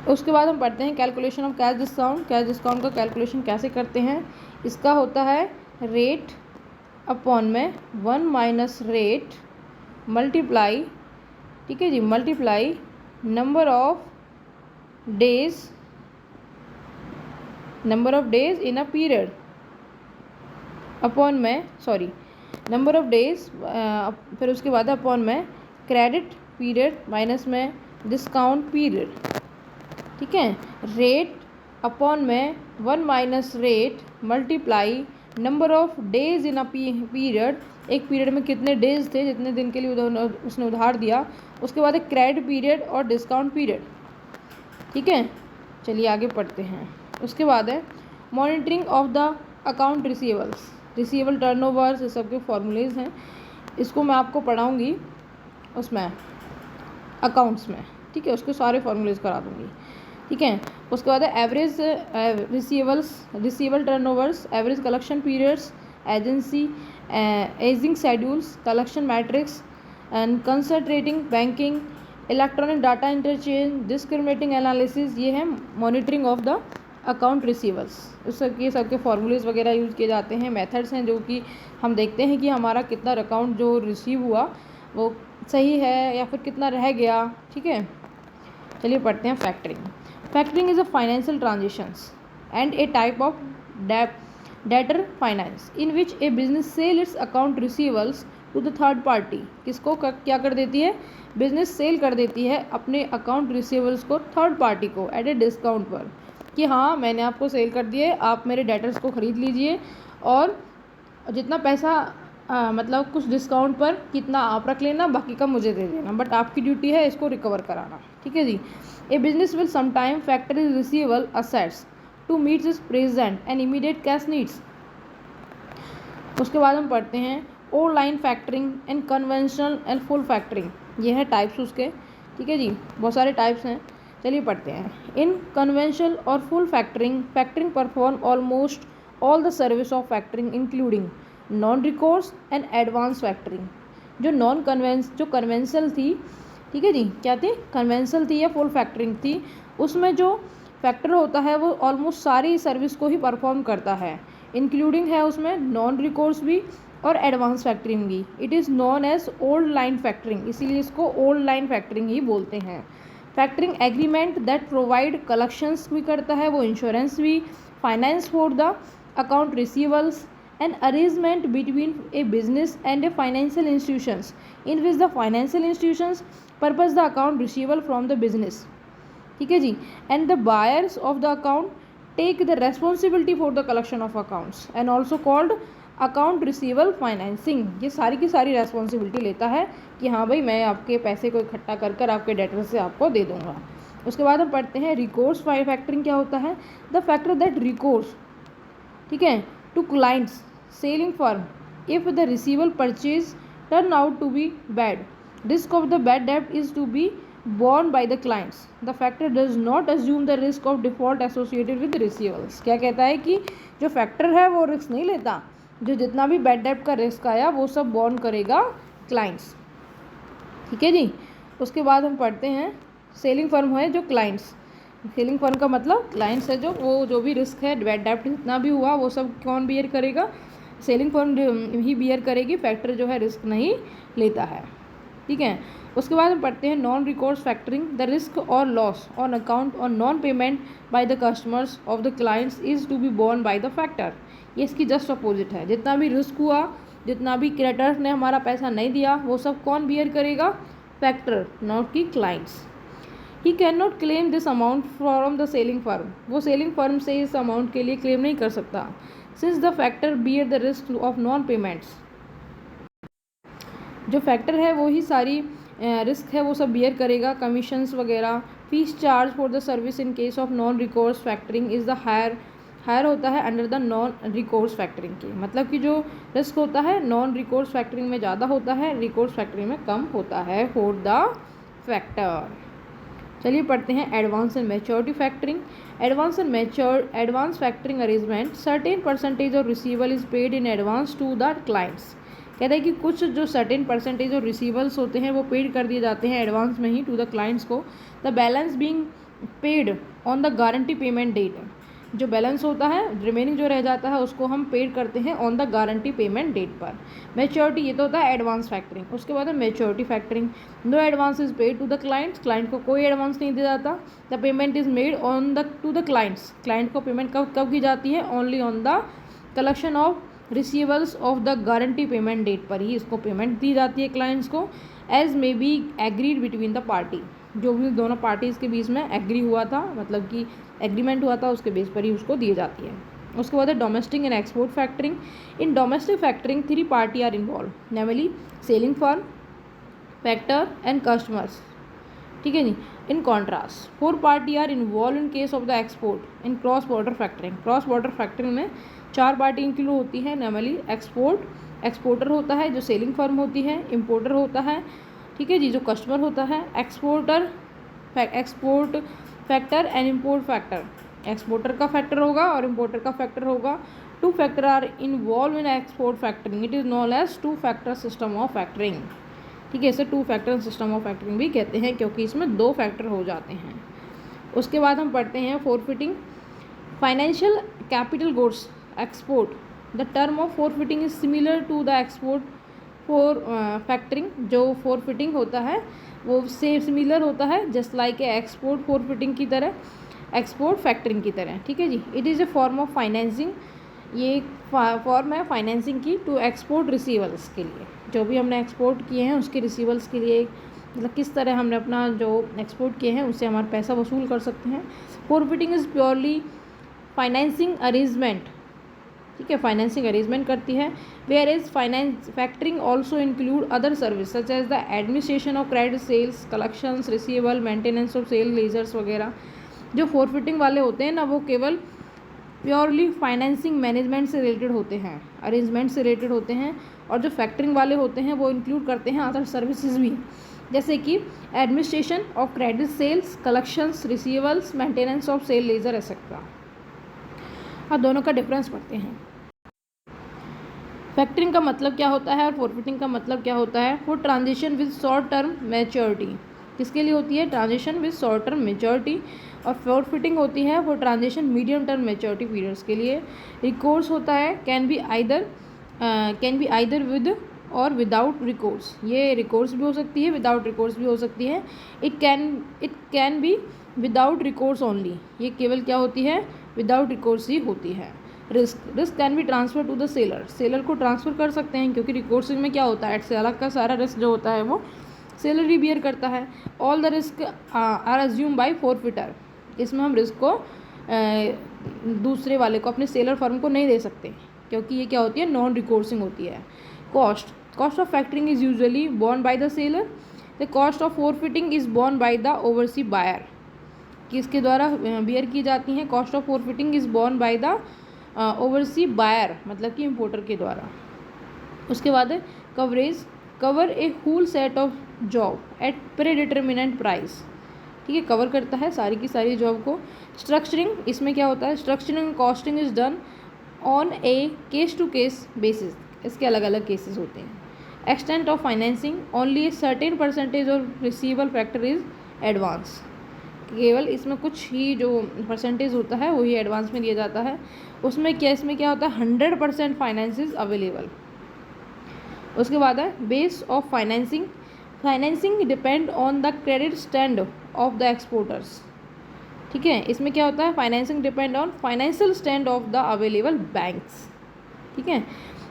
उसके बाद हम पढ़ते हैं calculation of cash discount. Cash discount का कैलकुलेशन कैसे करते हैं, इसका होता है रेट अपॉन में 1 माइनस रेट मल्टीप्लाई, ठीक है जी, multiply number of days in a period upon में नंबर ऑफ डेज, फिर उसके बाद अपॉन में क्रेडिट पीरियड माइनस में डिस्काउंट पीरियड, ठीक है। रेट अपॉन में 1 minus rate multiply number of days in a period, एक पीरियड में कितने डेज थे, जितने दिन के लिए उसने उधार दिया, उसके बाद एक क्रेडिट पीरियड और डिस्काउंट पीरियड, ठीक है। चलिए आगे पढ़ते हैं। उसके बाद है monitoring of the account receivables, receivable turnovers, ये सब के फॉर्मूलेज हैं। इसको मैं आपको पढ़ाऊँगी उसमें अकाउंट्स में, ठीक है, उसके सारे फॉर्मूलेज करा दूँगी, ठीक है। उसके बाद है average receivable turnovers, average collection periods, agency ageing schedules, collection matrix and concentrating banking, electronic data interchange, discriminating analysis, ये है monitoring of the account receivables. ये सबके फॉर्मूलेज वगैरह यूज़ किए जाते हैं, मेथड्स हैं जो कि हम देखते हैं कि हमारा कितना अकाउंट जो रिसीव हुआ वो सही है या फिर कितना रह गया, ठीक है। चलिए पढ़ते हैं factoring. Factoring is a financial transactions and a type of debtor finance in which a business sell its account receivables to the third party. किसको क्या कर देती है, बिजनेस सेल कर देती है अपने अकाउंट रिसीवेबल्स को थर्ड पार्टी को एट ए डिस्काउंट पर, कि हाँ मैंने आपको सेल कर दिए, आप मेरे डेटर्स को ख़रीद लीजिए और जितना पैसा मतलब कुछ डिस्काउंट पर कितना आप रख लेना, बाकी का मुझे दे देना, बट आपकी ड्यूटी है इसको रिकवर कराना, ठीक है जी। A business will sometime factor is receivable assets to meet is present and immediate cash needs. उसके बाद हम पढ़ते हैं online factoring and conventional and full factoring, ये है टाइप्स उसके, ठीक है जी, बहुत सारे टाइप्स हैं। चलिए पढ़ते हैं। इन कन्वेंशनल और full factoring, factoring perform almost all the service of factoring including non recourse and advance factoring. जो कन्वेंशनल थी, ठीक है जी, क्या थी, कन्वेंशनल थी या फुल फैक्टरिंग थी, उसमें जो फैक्टर होता है वो ऑलमोस्ट सारी सर्विस को ही परफॉर्म करता है, इंक्लूडिंग है उसमें नॉन रिकोर्स भी और एडवांस फैक्टरिंग भी। It is known as old line factoring, इसीलिए इसको ओल्ड लाइन फैक्टरिंग ही बोलते हैं। Factoring agreement that provide collections भी करता है वो, इंश्योरेंस भी, finance for the account receivables, an arrangement between a business and a financial institutions in which the financial institutions purpose the account receivable from the business, ठीक है जी, and the buyers of the account take the responsibility for the collection of accounts and also called account receivable financing. ये सारी की सारी responsibility लेता है कि हाँ भाई मैं आपके पैसे को इकट्ठा कर कर आपके डेटर से आपको दे दूंगा। उसके बाद हम पढ़ते हैं रिकोर्स फैक्टरिंग क्या होता है, द फैक्टर दैट रिकोर्स, ठीक है, to clients selling firm if the receivable purchase turn out to be bad, risk of the bad debt is to be borne by the clients. The factor does not assume the risk of default associated with receivables. क्या कहता है कि जो factor है वो risk नहीं लेता, जो जितना भी बैड डेट का रिस्क आया वो सब बॉर्न करेगा क्लाइंट्स, ठीक है जी। उसके बाद हम पढ़ते हैं सेलिंग फर्म है जो क्लाइंट्स, सेलिंग फर्म का मतलब क्लाइंट्स है जो, वो जो भी रिस्क है डेप्ट जितना भी हुआ वो सब कौन बियर करेगा, सेलिंग फर्म ही बियर करेगी, फैक्टर जो है रिस्क नहीं लेता है। ठीक है, उसके बाद हम पढ़ते हैं non recourse factoring, the risk और लॉस ऑन अकाउंट और non payment by the customers of the clients is to be borne by the factor. ये इसकी जस्ट अपोजिट है, जितना भी रिस्क हुआ, जितना भी क्रेडिटर्स ने हमारा पैसा नहीं दिया, वो सब कौन बियर करेगा, फैक्टर, नॉट की clients. He can not claim this amount from the selling firm, वो सेलिंग फर्म से इस अमाउंट के लिए क्लेम नहीं कर सकता, since the factor bear the risk of non payments. जो फैक्टर है वो ही सारी रिस्क है वो सब बियर करेगा, कमीशंस वगैरह। Fees charge for the service in case of non recourse factoring is the higher होता है under the non recourse factoring के, मतलब कि जो रिस्क होता है नॉन रिकोर्स फैक्टरिंग में ज़्यादा होता है, रिकोर्स फैक्टरिंग में कम होता है फॉर द फैक्टर। चलिए पढ़ते हैं advance and maturity factoring. Advance factoring arrangement, certain percentage of receivable is paid in advance to the clients. कहता है कि कुछ जो सर्टेन परसेंटेज ऑफ रिसीवल्स होते हैं वो पेड कर दिए जाते हैं एडवांस में ही टू द क्लाइंट्स को, the balance being paid on the guarantee payment date. जो बैलेंस होता है, रिमेनिंग जो रह जाता है, उसको हम पेड करते हैं on the guarantee payment date पर। मैच्योरिटी, ये तो होता है एडवांस फैक्टरिंग। उसके बाद है maturity factoring, no advance is paid to the clients, client को कोई एडवांस नहीं दिया जाता, the payment is made on the to the clients, client को पेमेंट कब की जाती है, only on the collection of receivals of the guarantee payment date पर ही इसको पेमेंट दी जाती है क्लाइंट्स को, as may be agreed between the party, जो भी दोनों पार्टीज़ के बीच में एग्री हुआ था, मतलब कि एग्रीमेंट हुआ था, उसके बेस पर ही उसको दी जाती है। उसके बाद है domestic and export factoring. In domestic factoring 3 party are involve, namely selling firm, factor and customers. ठीक है जी। In contrast 4 party are involve in case of the export in cross border factoring. Cross border factoring में 4 party include होती है, नेमली exporter होता है जो selling firm होती है, इम्पोर्टर होता है, ठीक है जी, जो कस्टमर होता है, export factor and import factor. Exporter का फैक्टर होगा और इम्पोर्टर का फैक्टर होगा। 2 factor are involve in export factoring, it is known as 2 factor system of factoring. ठीक है, इसे 2 फैक्टर सिस्टम ऑफ फैक्टरिंग भी कहते हैं क्योंकि इसमें 2 फैक्टर हो जाते हैं। उसके बाद हम पढ़ते हैं forfaiting, financial capital goods export. The term of forfaiting is similar to the export for factoring. जो फोरफिटिंग होता है वो से सिमिलर होता है, just like a export forfaiting की तरह, एक्सपोर्ट फैक्टरिंग की तरह। ठीक है जी। It is a form of financing, ये एक फॉर्म है फाइनेंसिंग की टू एक्सपोर्ट रिसीवल्स के लिए, जो भी हमने एक्सपोर्ट किए हैं उसके रिसीवल्स के लिए, मतलब किस तरह हमने अपना जो एक्सपोर्ट किए हैं उससे हमारा पैसा वसूल कर सकते हैं। Forfaiting is purely financing arrangement. ठीक है, फाइनेंसिंग अरेंजमेंट करती है। Whereas factoring also include other service such as the administration of credit, sales, collections, receivable, maintenance of sale ledgers वगैरह। जो फोरफिटिंग वाले होते हैं ना, वो केवल प्योरली फाइनेंसिंग मैनेजमेंट से रिलेटेड होते हैं, अरेंजमेंट से रिलेटेड होते हैं। और जो फैक्टरिंग वाले होते हैं वो इंक्लूड करते हैं अदर सर्विसेज भी, जैसे कि administration of credit, sales, collections, receivables, maintenance of sale ledger etcetera. हाँ, दोनों का डिफरेंस पढ़ते हैं। फैक्टरिंग का मतलब क्या होता है और फोरफिटिंग का मतलब क्या होता है। For transition with short term maturity, किसके लिए होती है, transition with short term maturity. और फोरफिटिंग होती है for transition medium term maturity periods के लिए। रिकोर्स होता है कैन बी आइदर विद और विदाउट रिकोर्स, ये रिकोर्स भी हो सकती है, विदाउट रिकोर्स भी हो सकती है। It can be without recourse only, ये केवल क्या होती है, विदाउट रिकोर्स ही होती है। Risk can be transfer to the seller को ट्रांसफ़र कर सकते हैं, क्योंकि रिकोर्स में क्या होता है, सेलर का सारा रिस्क जो होता है वो सेलर ही बियर करता है। All the risk are assume by forfaiter, इसमें हम रिस्क को दूसरे वाले को, अपने सेलर फर्म को नहीं दे सकते, क्योंकि ये क्या होती है, नॉन रिकोर्सिंग होती है। Cost of factoring is usually borne by the seller, the cost of forfaiting is borne by the oversea buyer, किसके द्वारा बियर की जाती हैं, cost of forfaiting is borne by the oversea buyer, मतलब कि importer के द्वारा। उसके बाद है coverage, cover a whole set of job at predeterminant price. ठीक है, कवर करता है सारी की सारी जॉब को। स्ट्रक्चरिंग, इसमें क्या होता है, structuring and costing is done on a case to case basis, इसके अलग अलग केसेस होते हैं। Extent of financing, only a certain percentage of receivable factor is advance, केवल इसमें कुछ ही जो परसेंटेज होता है वही एडवांस में दिया जाता है। उसमें क्या होता है 100% फाइनेंस इज अवेलेबल। उसके बाद है base of financing, financing depend on the credit stand of the exporters. ठीक है, इसमें क्या होता है financing depend on financial stand of the available banks. ठीक है,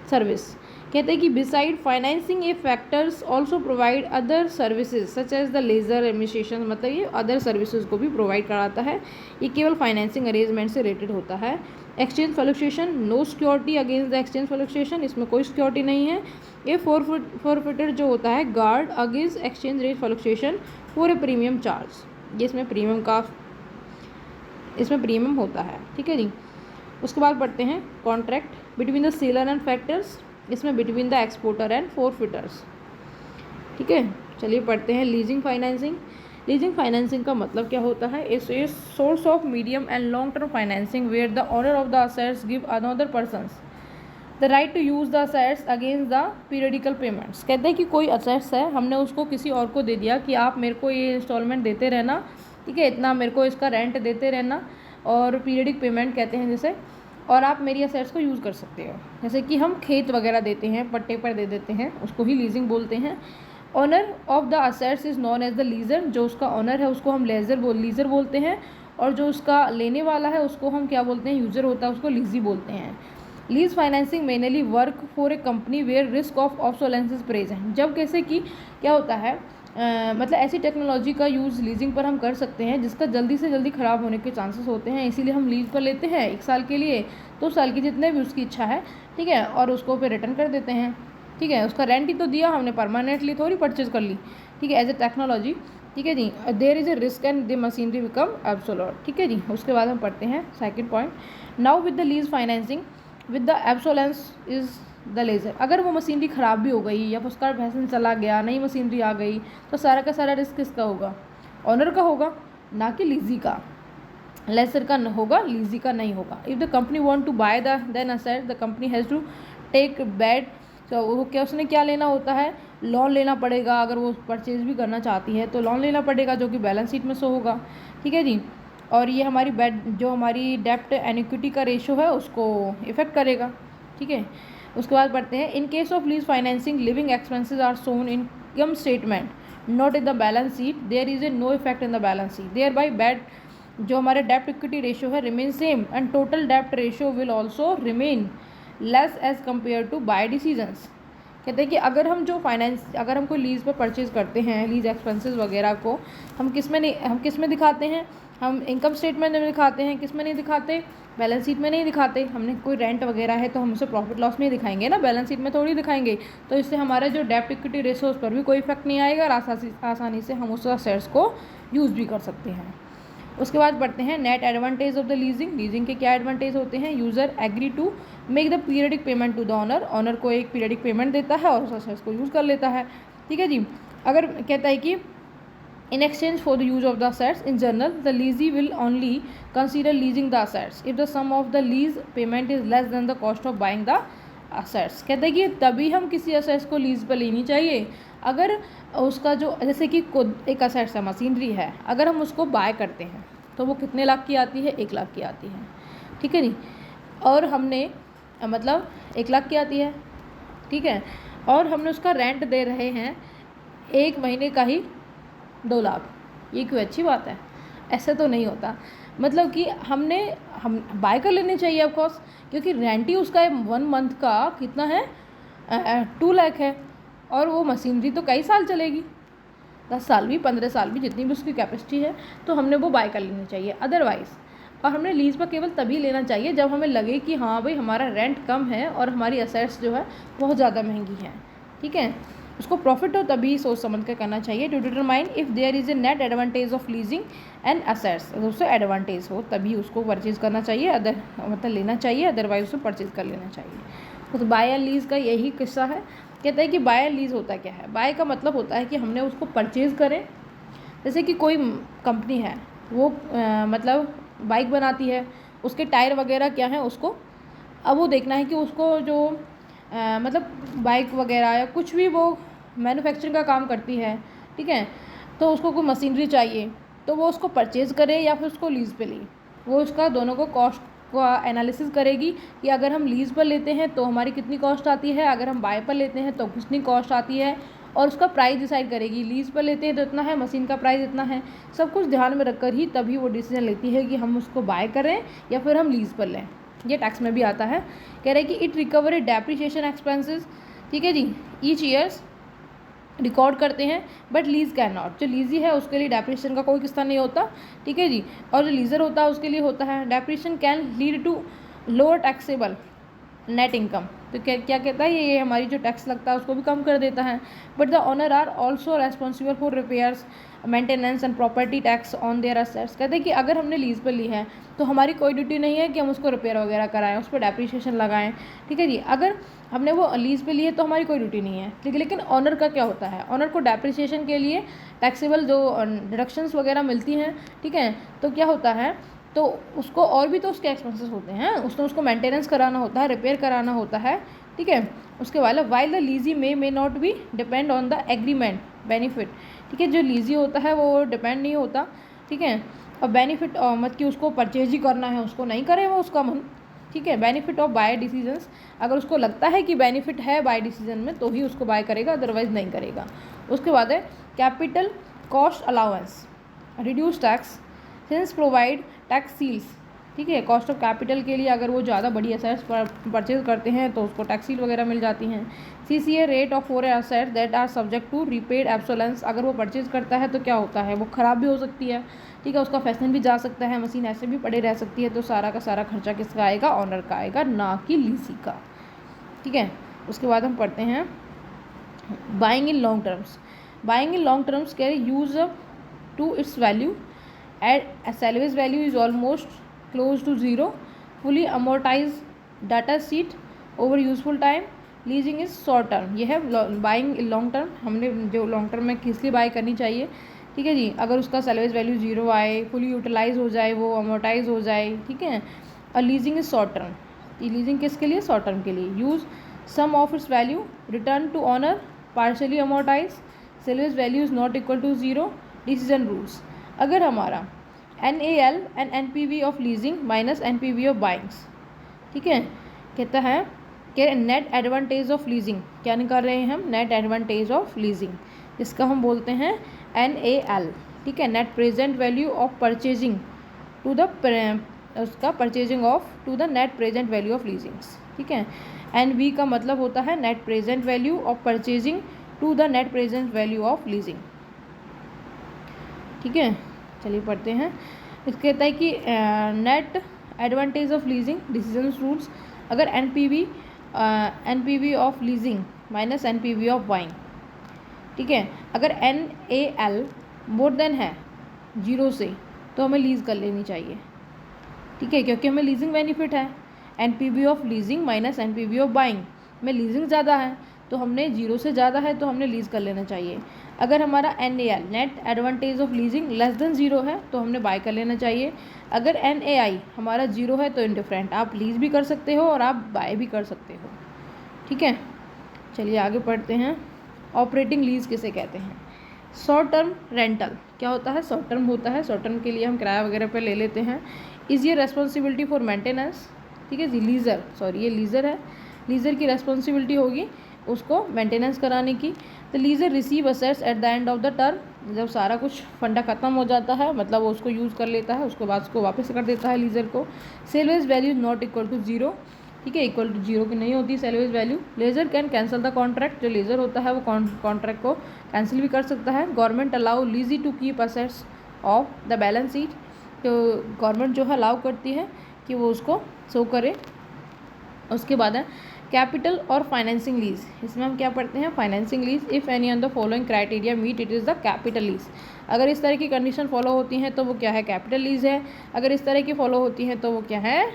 सर्विस कहते हैं कि beside financing a factors also provide other services such as the ledger administration, मतलब ये अदर सर्विसेज को भी प्रोवाइड कराता है, ये केवल फाइनेंसिंग अरेंजमेंट से रिलेटेड होता है। Exchange fluctuation, no security against the exchange fluctuation, इसमें कोई सिक्योरिटी नहीं है। ये फोरफिटर जो होता है guard against exchange rate fluctuation for a premium charge, ये इसमें प्रीमियम होता है। ठीक है जी। उसके बाद पढ़ते हैं contract between the seller and factors, इसमें बिटवीन द एक्सपोर्टर एंड फोरफिटर्स। ठीक है, चलिए पढ़ते हैं लीजिंग फाइनेंसिंग। लीजिंग फाइनेंसिंग का मतलब क्या होता है, इस source of medium and long term financing where the owner of the assets give another persons the right to use the assets against the periodical payments. कहते हैं कि कोई असेट्स है, हमने उसको किसी और को दे दिया कि आप मेरे को ये इंस्टॉलमेंट देते रहना, ठीक है, इतना मेरे को इसका रेंट देते रहना, और पीरियडिक पेमेंट कहते हैं जैसे, और आप मेरी असेट्स को यूज़ कर सकते हो। जैसे कि हम खेत वगैरह देते हैं, पट्टे पर दे देते हैं, उसको ही लीजिंग बोलते हैं। Owner of the assets is known as the lessor, जो उसका ऑनर है उसको हम लीजर बोलते हैं, और जो उसका लेने वाला है उसको हम क्या बोलते हैं, यूज़र होता है उसको लीजी बोलते हैं। Lease financing mainly work for a company where risk of obsolescence present, जब कैसे कि क्या होता है मतलब ऐसी टेक्नोलॉजी का यूज़ लीजिंग पर हम कर सकते हैं जिसका जल्दी से जल्दी ख़राब होने के चांसेस होते हैं, इसीलिए हम लीज पर लेते हैं 1 साल के लिए, 2 साल की जितने भी उसकी इच्छा है, ठीक है, और उसको फिर रिटर्न कर देते हैं। ठीक है, उसका रेंट ही तो दिया हमने, परमानेंटली थोड़ी परचेज कर ली। ठीक है, एज ए टेक्नोलॉजी। ठीक है जी, there is a risk and the machinery become absolute. ठीक है जी। उसके बाद हम पढ़ते हैं second point, now with the lease financing with the obsolescence is the lessor. अगर वो मशीनरी ख़राब भी हो गई या उसका फैशन चला गया, नई मशीनरी आ गई, तो सारा का सारा रिस्क किसका होगा, ऑनर का होगा, ना कि लीजी का। लेसर का होगा, लीजी का नहीं होगा। If the company want to buy then asset the company has to take bad, तो वो क्या उसने क्या लेना होता है, लोन लेना पड़ेगा। अगर वो परचेज भी करना चाहती है तो लोन लेना पड़ेगा, जो कि बैलेंस शीट में शो होगा। ठीक है जी। और ये जो हमारी डेप्ट एंड इक्विटी का रेशो है उसको इफेक्ट करेगा। ठीक है, उसके बाद पढ़ते हैं in case of lease financing living expenses are shown in income statement not in the balance sheet, there is a no effect in the balance sheet, thereby जो हमारे डेप्ट इक्विटी रेशियो है रिमेन सेम एंड टोटल डेप्ट ratio will also remain less as compare to buy decisions. कहते हैं कि अगर हम कोई लीज़ पर परचेज़ करते हैं, लीज एक्सपेंसेस वगैरह को हम किस में दिखाते हैं, हम इनकम स्टेटमेंट में दिखाते हैं, किस में नहीं दिखाते, बैलेंस शीट में नहीं दिखाते। हमने कोई रेंट वगैरह है तो हम उसे प्रॉफिट लॉस में ही दिखाएंगे ना, बैलेंस शीट में थोड़ी दिखाएंगे। तो इससे हमारा जो डेप्ट इक्विटी रेशियो उस पर भी कोई इफेक्ट नहीं आएगा और आसानी से हम उस असेट्स को यूज़ भी कर सकते हैं। उसके बाद पढ़ते हैं net advantage of the leasing के क्या एडवांटेज होते हैं। User agree to make the periodic payment to the owner को एक पीरियडिक पेमेंट देता है और उस असेट्स को यूज़ कर लेता है। ठीक है जी। अगर कहता है कि in exchange for the use of the assets in general the leasee will only consider leasing the assets if the sum of the lease payment is less than the cost of buying the assets। कहते हैं कि तभी हम किसी assets को lease पर लेनी चाहिए अगर उसका जो जैसे कि एक असेट्स है, मशीनरी है, अगर हम उसको बाय करते हैं तो वो कितने लाख की आती है, 1 लाख की आती है। ठीक है नी, और हमने मतलब 1 लाख की आती है, ठीक है, और हमने उसका रेंट दे रहे हैं 1 महीने का ही 2 लाख। ये कोई अच्छी बात है? ऐसा तो नहीं होता। मतलब कि हम बाय कर लेने चाहिए ऑफकोर्स, क्योंकि रेंट ही उसका 1 मंथ का कितना है, 2 लाख है, और वो मशीनरी तो कई साल चलेगी, 10 साल भी, 15 साल भी, जितनी भी उसकी कैपेसिटी है, तो हमने वो बाय कर लेनी चाहिए। अदरवाइज़ और हमने लीज़ पर केवल तभी लेना चाहिए जब हमें लगे कि हाँ भाई हमारा रेंट कम है और हमारी असेट्स जो है बहुत ज़्यादा महंगी हैं। ठीक है, उसको प्रॉफिट हो तभी सोच समझ कर करना चाहिए। To determine if there is a net advantage of leasing and assets, उससे एडवांटेज हो तभी उसको परचेज़ करना चाहिए, मतलब लेना चाहिए, अदरवाइज उसको परचेज़ कर लेना चाहिए। तो बाय एंड लीज़ का यही किस्सा है। कहते हैं कि बाय एंड लीज़ होता क्या है। बाय का मतलब होता है कि हमने उसको परचेज़ करें, जैसे कि कोई कंपनी है वो मतलब बाइक बनाती है, उसके टायर वगैरह क्या हैं उसको, अब वो देखना है कि उसको जो मतलब बाइक वगैरह या कुछ भी वो मैन्युफैक्चरिंग का काम करती है, ठीक है, तो उसको कोई मशीनरी चाहिए तो वो उसको परचेज़ करे या फिर उसको लीज़ पे ले, वो उसका दोनों को कॉस्ट का एनालिसिस करेगी कि अगर हम लीज़ पर लेते हैं तो हमारी कितनी कॉस्ट आती है, अगर हम बाय पर लेते हैं तो कितनी कॉस्ट आती है, और उसका प्राइस डिसाइड करेगी। लीज़ पर लेते हैं तो इतना है, मशीन का प्राइस इतना है, सब कुछ ध्यान में रखकर ही तभी वो डिसीजन लेती है कि हम उसको बाय करें या फिर हम लीज़ पर लें। ये टैक्स में भी आता है। कह रहे हैं कि it recover A depreciation expenses, ठीक है जी, ईच ईयर्स रिकॉर्ड करते हैं, बट लीज़ कैन नॉट। जो लीज़ी है उसके लिए डेप्रिसिएशन का कोई किस्सा नहीं होता, ठीक है जी, और जो लीज़र होता है उसके लिए होता है। Depreciation can lead to lower taxable net income, तो क्या कहता है ये हमारी जो टैक्स लगता है उसको भी कम कर देता है। But the owner are also responsible for repairs, maintenance and property tax on their assets. कहते हैं कि अगर हमने लीज़ पर ली है तो हमारी कोई ड्यूटी नहीं है कि हम उसको रिपेयर वगैरह कराएं, उस पर डेप्रिसिएशन लगाएं, ठीक है जी। अगर हमने वो लीज़ पे ली है तो हमारी कोई ड्यूटी नहीं है, ठीक है। लेकिन ऑनर का क्या होता है, ऑनर को डेप्रिसिएशन के लिए टैक्सेबल जो डिडक्शंस वगैरह मिलती हैं, ठीक है, तो क्या होता है, तो उसको और भी तो उसके एक्सपेंसेस होते हैं, उसको मेंटेनेंस कराना होता है, रिपेयर कराना होता है, ठीक है। उसके while the lessee may not be depend on the agreement benefit, ठीक है। जो लीजी होता है वो डिपेंड नहीं होता, ठीक है। और बेनिफिट मत कि उसको परचेज ही करना है, उसको नहीं करे वो उसका मन, ठीक है। बेनिफिट ऑफ बाय डिसीजंस, अगर उसको लगता है कि बेनिफिट है बाय डिसीजन में तो ही उसको बाय करेगा, अदरवाइज नहीं करेगा। उसके बाद है capital cost allowance, reduce tax since provide tax shields, ठीक है। कॉस्ट ऑफ कैपिटल के लिए अगर वो ज़्यादा बड़ी असेट्स परचेज करते हैं तो उसको टैक्स सील वगैरह मिल जाती हैं। CCA rate of for asset that are subject to repaid obsolescence, अगर वो परचेज करता है तो क्या होता है, वो ख़राब भी हो सकती है, ठीक है, उसका फैशन भी जा सकता है, मशीन ऐसे भी पड़े रह सकती है, तो सारा का सारा खर्चा किसका आएगा, ऑनर का आएगा, ना कि लीजी का, ठीक है। उसके बाद हम पढ़ते हैं buying in long terms. Buying in long terms कह use to its value at salvage value is almost close to zero, fully amortized data sheet over useful time, leasing is short term. ये है buying long term, हमने जो long term में किसलिए bye करनी चाहिए, ठीक है जी, अगर उसका सैलवेज वैल्यू जीरो आए, फुली यूटिलाइज हो जाए, वो अमोर्टाइज हो जाए, ठीक है। और लीजिंग इज शॉर्ट टर्म, ये लीजिंग किसके लिए, शॉर्ट टर्म के लिए। Use some of its value, return to owner, partially amortize, salvage value is not equal to zero, decision rules. अगर हमारा NAL and NPV of leasing minus NPV of buyings, ठीक है, कहता है कि नेट एडवांटेज ऑफ लीजिंग, क्या निकाल रहे हैं हम, नेट एडवांटेज ऑफ लीजिंग, इसका हम बोलते हैं NAL, ठीक है, net present value of purchasing to the उसका purchasing of to the net present value of leasings, ठीक है। NV का मतलब होता है net present value of purchasing to the net present value of leasing, ठीक है। चलिए पढ़ते हैं। इसके कहता है कि net advantage of leasing decision rules, अगर NPV of leasing minus NPV of buying, ठीक है, अगर NAL मोर देन है जीरो से तो हमें लीज़ कर लेनी चाहिए, ठीक है, क्योंकि हमें लीजिंग बेनिफिट है। NPV of leasing minus NPV of buying में लीजिंग ज़्यादा है तो हमने जीरो से ज़्यादा है तो हमने लीज़ कर लेना चाहिए। अगर हमारा NAL net advantage of leasing less than zero है तो हमने बाय कर लेना चाहिए। अगर NAI हमारा जीरो है तो इनडिफरेंट, आप लीज़ भी कर सकते हो और आप बाय भी कर सकते हो, ठीक है। चलिए आगे पढ़ते हैं। ऑपरेटिंग लीज़ किसे कहते हैं। शॉर्ट टर्म रेंटल क्या होता है, शॉर्ट टर्म होता है, शॉर्ट टर्म के लिए हम किराया वगैरह पर ले लेते हैं। इज़ ये रेस्पॉन्सिबिलिटी फॉर मेंटेनेंस, ठीक है जी, लीज़र, सॉरी ये लीज़र है, लीज़र की रेस्पॉन्सिबिलिटी होगी उसको मेंटेनेंस कराने की। तो leisure receive assets eight the end of the term, जब सारा कुछ फंडा ख़त्म हो जाता है, मतलब वो उसको यूज़ कर लेता है, उसके बाद उसको वापस कर देता है लीज़र को। Salvage value not equal to zero, ठीक है, इक्वल टू जीरो की नहीं होती salvage value. Lessor can cancel the contract, जो लेज़र होता है वो कॉन्ट्रैक्ट को कैंसिल भी कर सकता है। Government allow lessee to keep assets off the balance sheet, तो गवर्नमेंट जो है अलाउ करती है कि वो उसको शो करे। उसके बाद है कैपिटल और फाइनेंसिंग लीज, इसमें हम क्या पढ़ते हैं, financing lease. If any on the following criteria meet it is the capital lease, अगर इस तरह की कंडीशन फॉलो होती हैं तो वो क्या है, कैपिटल लीज है। अगर इस तरह की फॉलो होती हैं तो वो क्या है,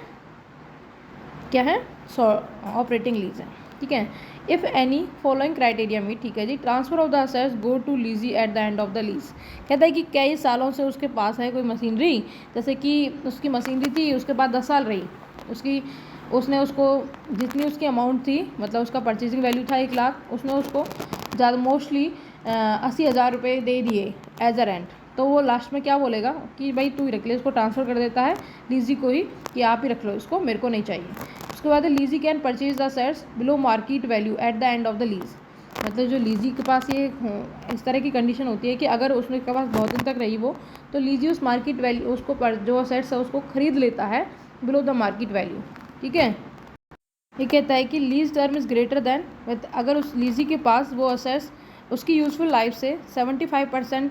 ऑपरेटिंग लीज है, ठीक है। If any following criteria meet, ठीक है जी। Transfer of the assets go to lessee at the end of the lease, कहता है कि कई सालों से उसके पास है कोई मशीनरी, जैसे कि उसकी मशीनरी थी, उसके बाद 10 साल रही, उसने उसको जितनी उसकी अमाउंट थी, मतलब उसका परचेजिंग वैल्यू था 1 लाख, उसने उसको ज़्यादा मोस्टली 80,000 रुपये दे दिए एज अ रेंट, तो वो लास्ट में क्या बोलेगा कि भाई तू ही रख ले, इसको ट्रांसफ़र कर देता है लीजी को ही कि आप ही रख लो इसको, मेरे को नहीं चाहिए। उसके बाद lessee can purchase the shares below market value at the end of the lease, मतलब जो लीजी के पास ये इस तरह की कंडीशन होती है कि अगर उसके पास बहुत दिन तक रही वो, तो लीजी उस मार्केट वैल्यू उसको जो असेट्स है उसको खरीद लेता है बिलो द मार्केट वैल्यू। ठीक है, ये कहता है कि lease term is greater than, अगर उस लीजी के पास वो असेट्स उसकी यूजफुल लाइफ से 75%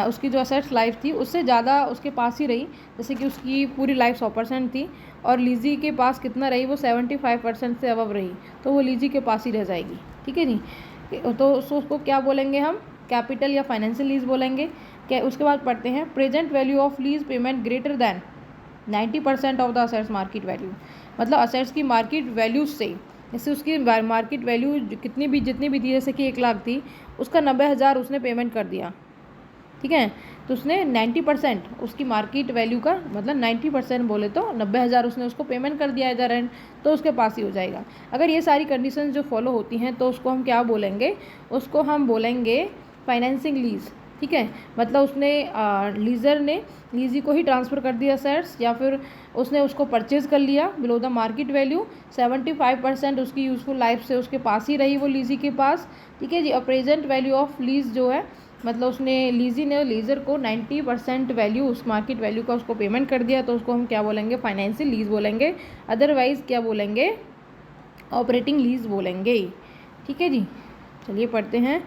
उसकी जो असेट्स लाइफ थी उससे ज़्यादा उसके पास ही रही, जैसे कि उसकी पूरी लाइफ 100% थी और लीजी के पास कितना रही, वो 75% से अबव रही, तो वो लीजी के पास ही रह जाएगी। ठीक है जी, तो उसको क्या बोलेंगे हम, कैपिटल या फाइनेंशियल लीज बोलेंगे। क्या उसके बाद पढ़ते हैं present value of lease payment greater than 90% of the assets market value, मतलब असेट्स की मार्केट वैल्यू से, जैसे उसकी मार्केट वैल्यू जितनी भी थी, जैसे कि 1 लाख थी, उसका 90,000 उसने पेमेंट कर दिया। ठीक है, तो उसने 90% उसकी मार्केट वैल्यू का, मतलब 90% बोले तो 90,000 उसने उसको पेमेंट कर दिया एज अ रेंट, तो उसके पास ही हो जाएगा। अगर ये सारी कंडीशंस जो फॉलो होती हैं तो उसको हम क्या बोलेंगे, उसको हम बोलेंगे फाइनेंसिंग लीज। ठीक है, मतलब उसने लीजर ने लीजी को ही ट्रांसफ़र कर दिया शेयर्स, या फिर उसने उसको परचेज़ कर लिया बिलो द मार्केट वैल्यू, 75% उसकी यूज़फुल लाइफ से उसके पास ही रही वो लीजी के पास। ठीक है जी, और प्रेजेंट वैल्यू ऑफ लीज जो है, मतलब उसने लीजी ने लीजर को 90% वैल्यू उस मार्केट वैल्यू का उसको पेमेंट कर दिया, तो उसको हम क्या बोलेंगे, फाइनेंशियल लीज बोलेंगे, अदरवाइज़ क्या बोलेंगे, ऑपरेटिंग लीज बोलेंगे। ठीक है जी, चलिए पढ़ते हैं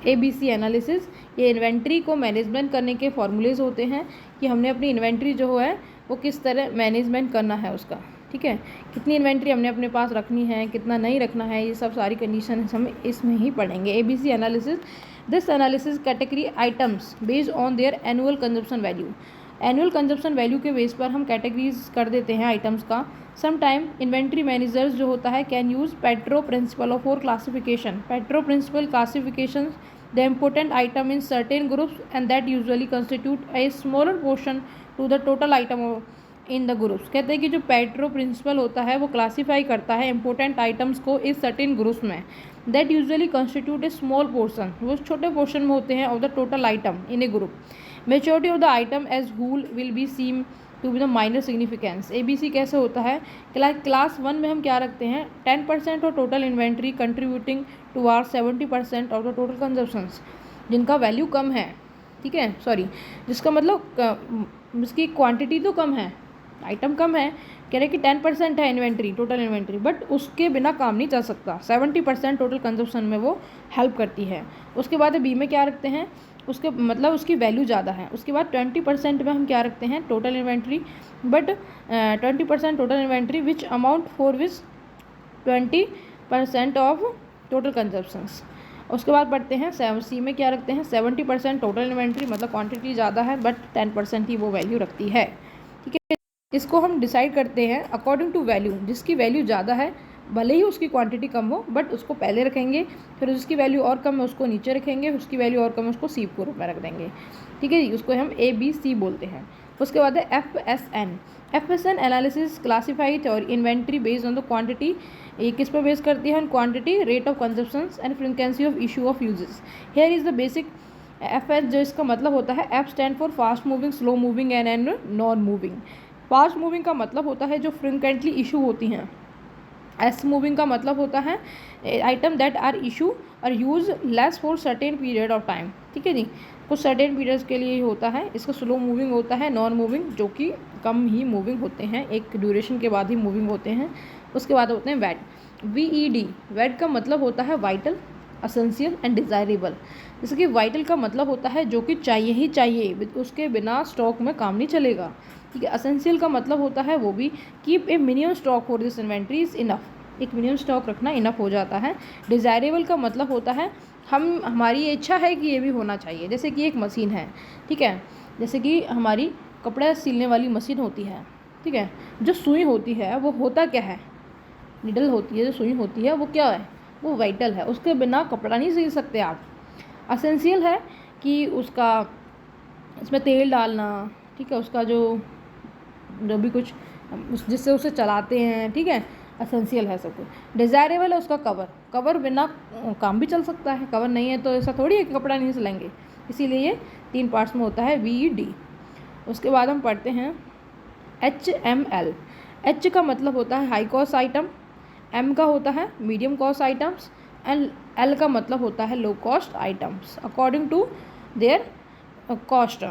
ABC एनालिसिस। ये इन्वेंट्री को मैनेजमेंट करने के फॉर्मूलेज होते हैं कि हमने अपनी इन्वेंट्री जो है वो किस तरह मैनेजमेंट करना है उसका। ठीक है, कितनी इन्वेंट्री हमने अपने पास रखनी है, कितना नहीं रखना है, ये सब सारी कंडीशन हम इसमें ही पढ़ेंगे। ABC analysis, this analysis category items based on their annual consumption value, annual consumption value के बेस पर हम कैटेगरीज कर देते हैं आइटम्स का। सम टाइम इन्वेंट्री मैनेजर्स जो होता है can use petro principle of for classification, petro principal classification the important item in certain groups and that usually constitute a smaller portion to the total item in the groups। कहते हैं कि जो petro principal होता है वो classify करता है important items को इस सर्टेन ग्रुप्स में, that usually constitute a small portion, वो छोटे पोर्शन में होते हैं of the total item in a group. Majority of the item as whole will be seem to be the minor significance. ABC कैसे होता है, class 1 में हम क्या रखते हैं, 10% of total inventory contributing to are 70% of the total consumptions, जिनका value कम है। ठीक है, सॉरी, जिसका मतलब जिसकी क्वांटिटी तो कम है, आइटम कम है, कह रहे कि 10% है इन्वेंट्री, टोटल इन्वेंट्री, बट उसके बिना काम नहीं चल सकता, 70% टोटल कंजप्शन में वो हेल्प करती है। उसके बाद B में क्या रखते हैं, उसके मतलब उसकी वैल्यू ज़्यादा है। उसके बाद 20% में हम क्या रखते हैं, total inventory, but 20% total inventory which amount for which 20% of total consumptions. उसके बाद पढ़ते हैं C में क्या रखते हैं, 70% टोटल इन्वेंट्री, मतलब क्वांटिटी ज़्यादा है बट 10% ही वो वैल्यू रखती है। ठीक है, इसको हम डिसाइड करते हैं अकॉर्डिंग टू वैल्यू, जिसकी वैल्यू ज़्यादा है भले ही उसकी क्वांटिटी कम हो बट उसको पहले रखेंगे, फिर उसकी वैल्यू और कम है उसको नीचे रखेंगे, उसकी वैल्यू और कम है उसको C के रूप में रख देंगे। ठीक है, उसको हम ABC बोलते हैं। उसके बाद है FSN एनालिसिस क्लासिफाइड और inventory based on the quantity. ये किस पर बेस करती है, on quantity, rate of consumptions and frequency of issue of uses. Here is the basic FS, जो इसका मतलब होता है, F stand for fast moving, slow moving and non moving. Fast moving का मतलब होता है जो फ्रिक्वेंटली इशू होती हैं। S मूविंग का मतलब होता है आइटम दैट आर इशू और use less for certain period of time. ठीक है जी, कुछ सर्टेन पीरियड्स के लिए ही होता है। इसका स्लो मूविंग होता है, नॉन मूविंग जो कि कम ही मूविंग होते हैं, एक ड्यूरेशन के बाद ही मूविंग होते हैं। उसके बाद होते हैं वैट, VED, वैट का मतलब होता है वाइटल, असेंशियल एंड डिज़ायरेबल। जैसे कि वाइटल का मतलब होता है जो कि चाहिए ही चाहिए, उसके बिना स्टॉक में काम नहीं चलेगा। ठीक है, असेंशियल का मतलब होता है वो भी keep a minimum stock for this inventory is enough, एक मिनिमम स्टॉक रखना इनफ हो जाता है। डिज़ायरेबल का मतलब होता है हमारी इच्छा है कि ये भी होना चाहिए, जैसे कि एक मशीन है। ठीक है, जैसे कि हमारी कपड़ा सिलने वाली मशीन होती है। ठीक है, जो सुई होती है वो होता क्या है, निडल होती है, जो सुई होती है वो क्या है, वो वाइटल है, उसके बिना कपड़ा नहीं सिल सकते आप। असेंशियल है कि उसका इसमें तेल डालना, ठीक है, उसका जो भी कुछ जिससे उसे चलाते हैं, ठीक है, असेंशियल है सब कुछ। डिज़ायरेबल है उसका कवर, कवर बिना काम भी चल सकता है, कवर नहीं है तो ऐसा थोड़ी है कि कपड़ा नहीं सिलेंगे, इसीलिए ये 3 पार्ट्स में होता है VED। उसके बाद हम पढ़ते हैं HML। H का मतलब होता है हाई कॉस्ट आइटम, M का होता है medium cost items and L का मतलब होता है low cost items according to their cost.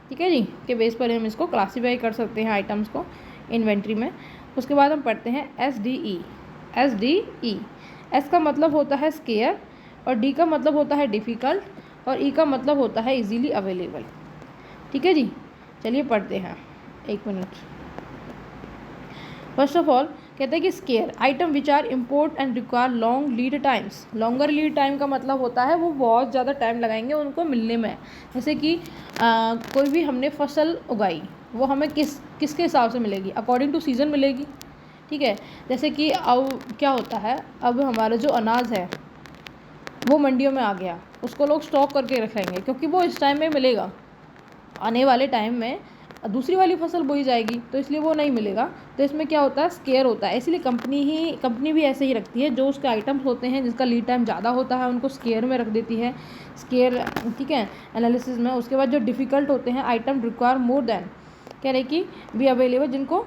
ठीक है जी, के बेस पर हम इसको क्लासीफाई कर सकते हैं आइटम्स को इन्वेंट्री में। उसके बाद हम पढ़ते हैं SDE। S का मतलब होता है स्केयर और D का मतलब होता है डिफ़िकल्ट और E का मतलब होता है इजीली अवेलेबल। ठीक है जी, चलिए पढ़ते हैं, 1 मिनट। फर्स्ट ऑफ ऑल कहते हैं कि scarce item which are import and require long lead times. Longer lead time का मतलब होता है वो बहुत ज़्यादा टाइम लगाएंगे उनको मिलने में। जैसे कि कोई भी हमने फसल उगाई, वो हमें किसके हिसाब से मिलेगी, अकॉर्डिंग टू सीज़न मिलेगी। ठीक है, जैसे कि अब क्या होता है, अब हमारा जो अनाज है वो मंडियों में आ गया, उसको लोग स्टॉक करके रख लेंगे क्योंकि वो इस टाइम में मिलेगा। आने वाले टाइम में दूसरी वाली फसल बोई जाएगी तो इसलिए वो नहीं मिलेगा। तो इसमें क्या होता है, स्केयर होता है। इसलिए कंपनी भी ऐसे ही रखती है, जो उसके आइटम्स होते हैं जिसका लीड टाइम ज़्यादा होता है उनको स्केयर में रख देती है, स्केयर। ठीक है, एनालिसिस में। उसके बाद जो डिफ़िकल्ट होते हैं आइटम रिक्वायर मोर देन, कह रहे कि भी अवेलेबल, जिनको